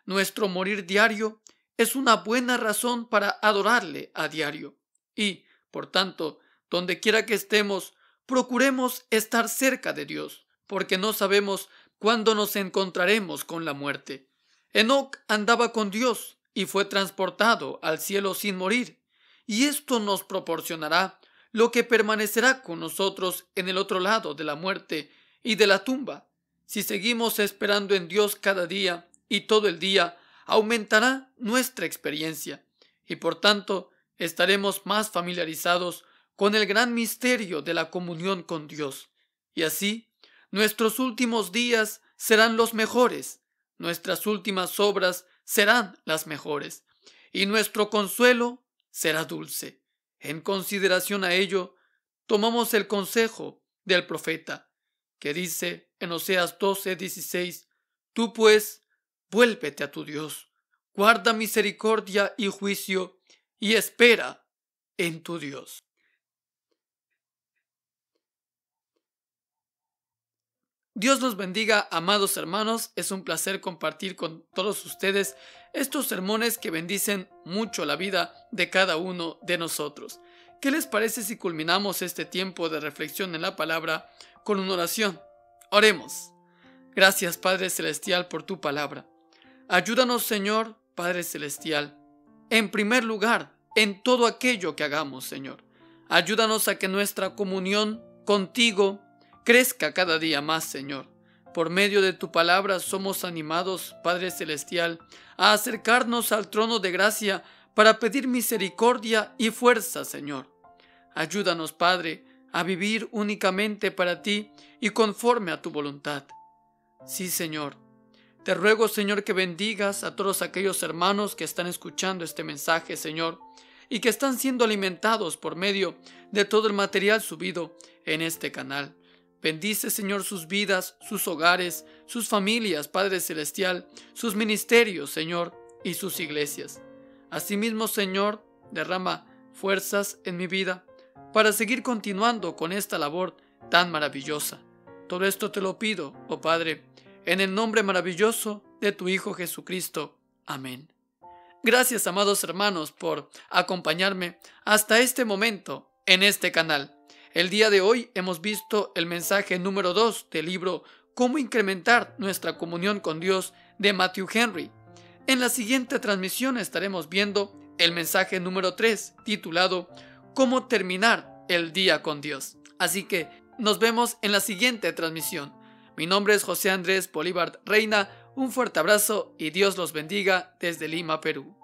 Nuestro morir diario es una buena razón para adorarle a diario. Y, por tanto, donde quiera que estemos, procuremos estar cerca de Dios, porque no sabemos cuándo nos encontraremos con la muerte. Enoc andaba con Dios y fue transportado al cielo sin morir, y esto nos proporcionará lo que permanecerá con nosotros en el otro lado de la muerte y de la tumba. Si seguimos esperando en Dios cada día y todo el día, aumentará nuestra experiencia y por tanto estaremos más familiarizados con el gran misterio de la comunión con Dios. Y así, nuestros últimos días serán los mejores, nuestras últimas obras serán las mejores, y nuestro consuelo será dulce. En consideración a ello, tomamos el consejo del profeta, que dice en Oseas 12:16: Tú pues, vuélvete a tu Dios, guarda misericordia y juicio, y espera en tu Dios. Dios los bendiga, amados hermanos. Es un placer compartir con todos ustedes estos sermones que bendicen mucho la vida de cada uno de nosotros. ¿Qué les parece si culminamos este tiempo de reflexión en la palabra con una oración? Oremos. Gracias, Padre Celestial, por tu palabra. Ayúdanos, Señor, Padre Celestial, en primer lugar, en todo aquello que hagamos, Señor. Ayúdanos a que nuestra comunión contigo crezca cada día más, Señor. Por medio de tu palabra somos animados, Padre Celestial, a acercarnos al trono de gracia para pedir misericordia y fuerza, Señor. Ayúdanos, Padre, a vivir únicamente para ti y conforme a tu voluntad. Sí, Señor. Te ruego, Señor, que bendigas a todos aquellos hermanos que están escuchando este mensaje, Señor, y que están siendo alimentados por medio de todo el material subido en este canal. Bendice, Señor, sus vidas, sus hogares, sus familias, Padre Celestial, sus ministerios, Señor, y sus iglesias. Asimismo, Señor, derrama fuerzas en mi vida para seguir continuando con esta labor tan maravillosa. Todo esto te lo pido, oh Padre, en el nombre maravilloso de tu Hijo Jesucristo. Amén. Gracias, amados hermanos, por acompañarme hasta este momento en este canal. El día de hoy hemos visto el mensaje número 2 del libro Cómo incrementar nuestra comunión con Dios de Matthew Henry. En la siguiente transmisión estaremos viendo el mensaje número 3 titulado Cómo terminar el día con Dios. Así que nos vemos en la siguiente transmisión. Mi nombre es José Andrés Bolívar Reina. Un fuerte abrazo y Dios los bendiga desde Lima, Perú.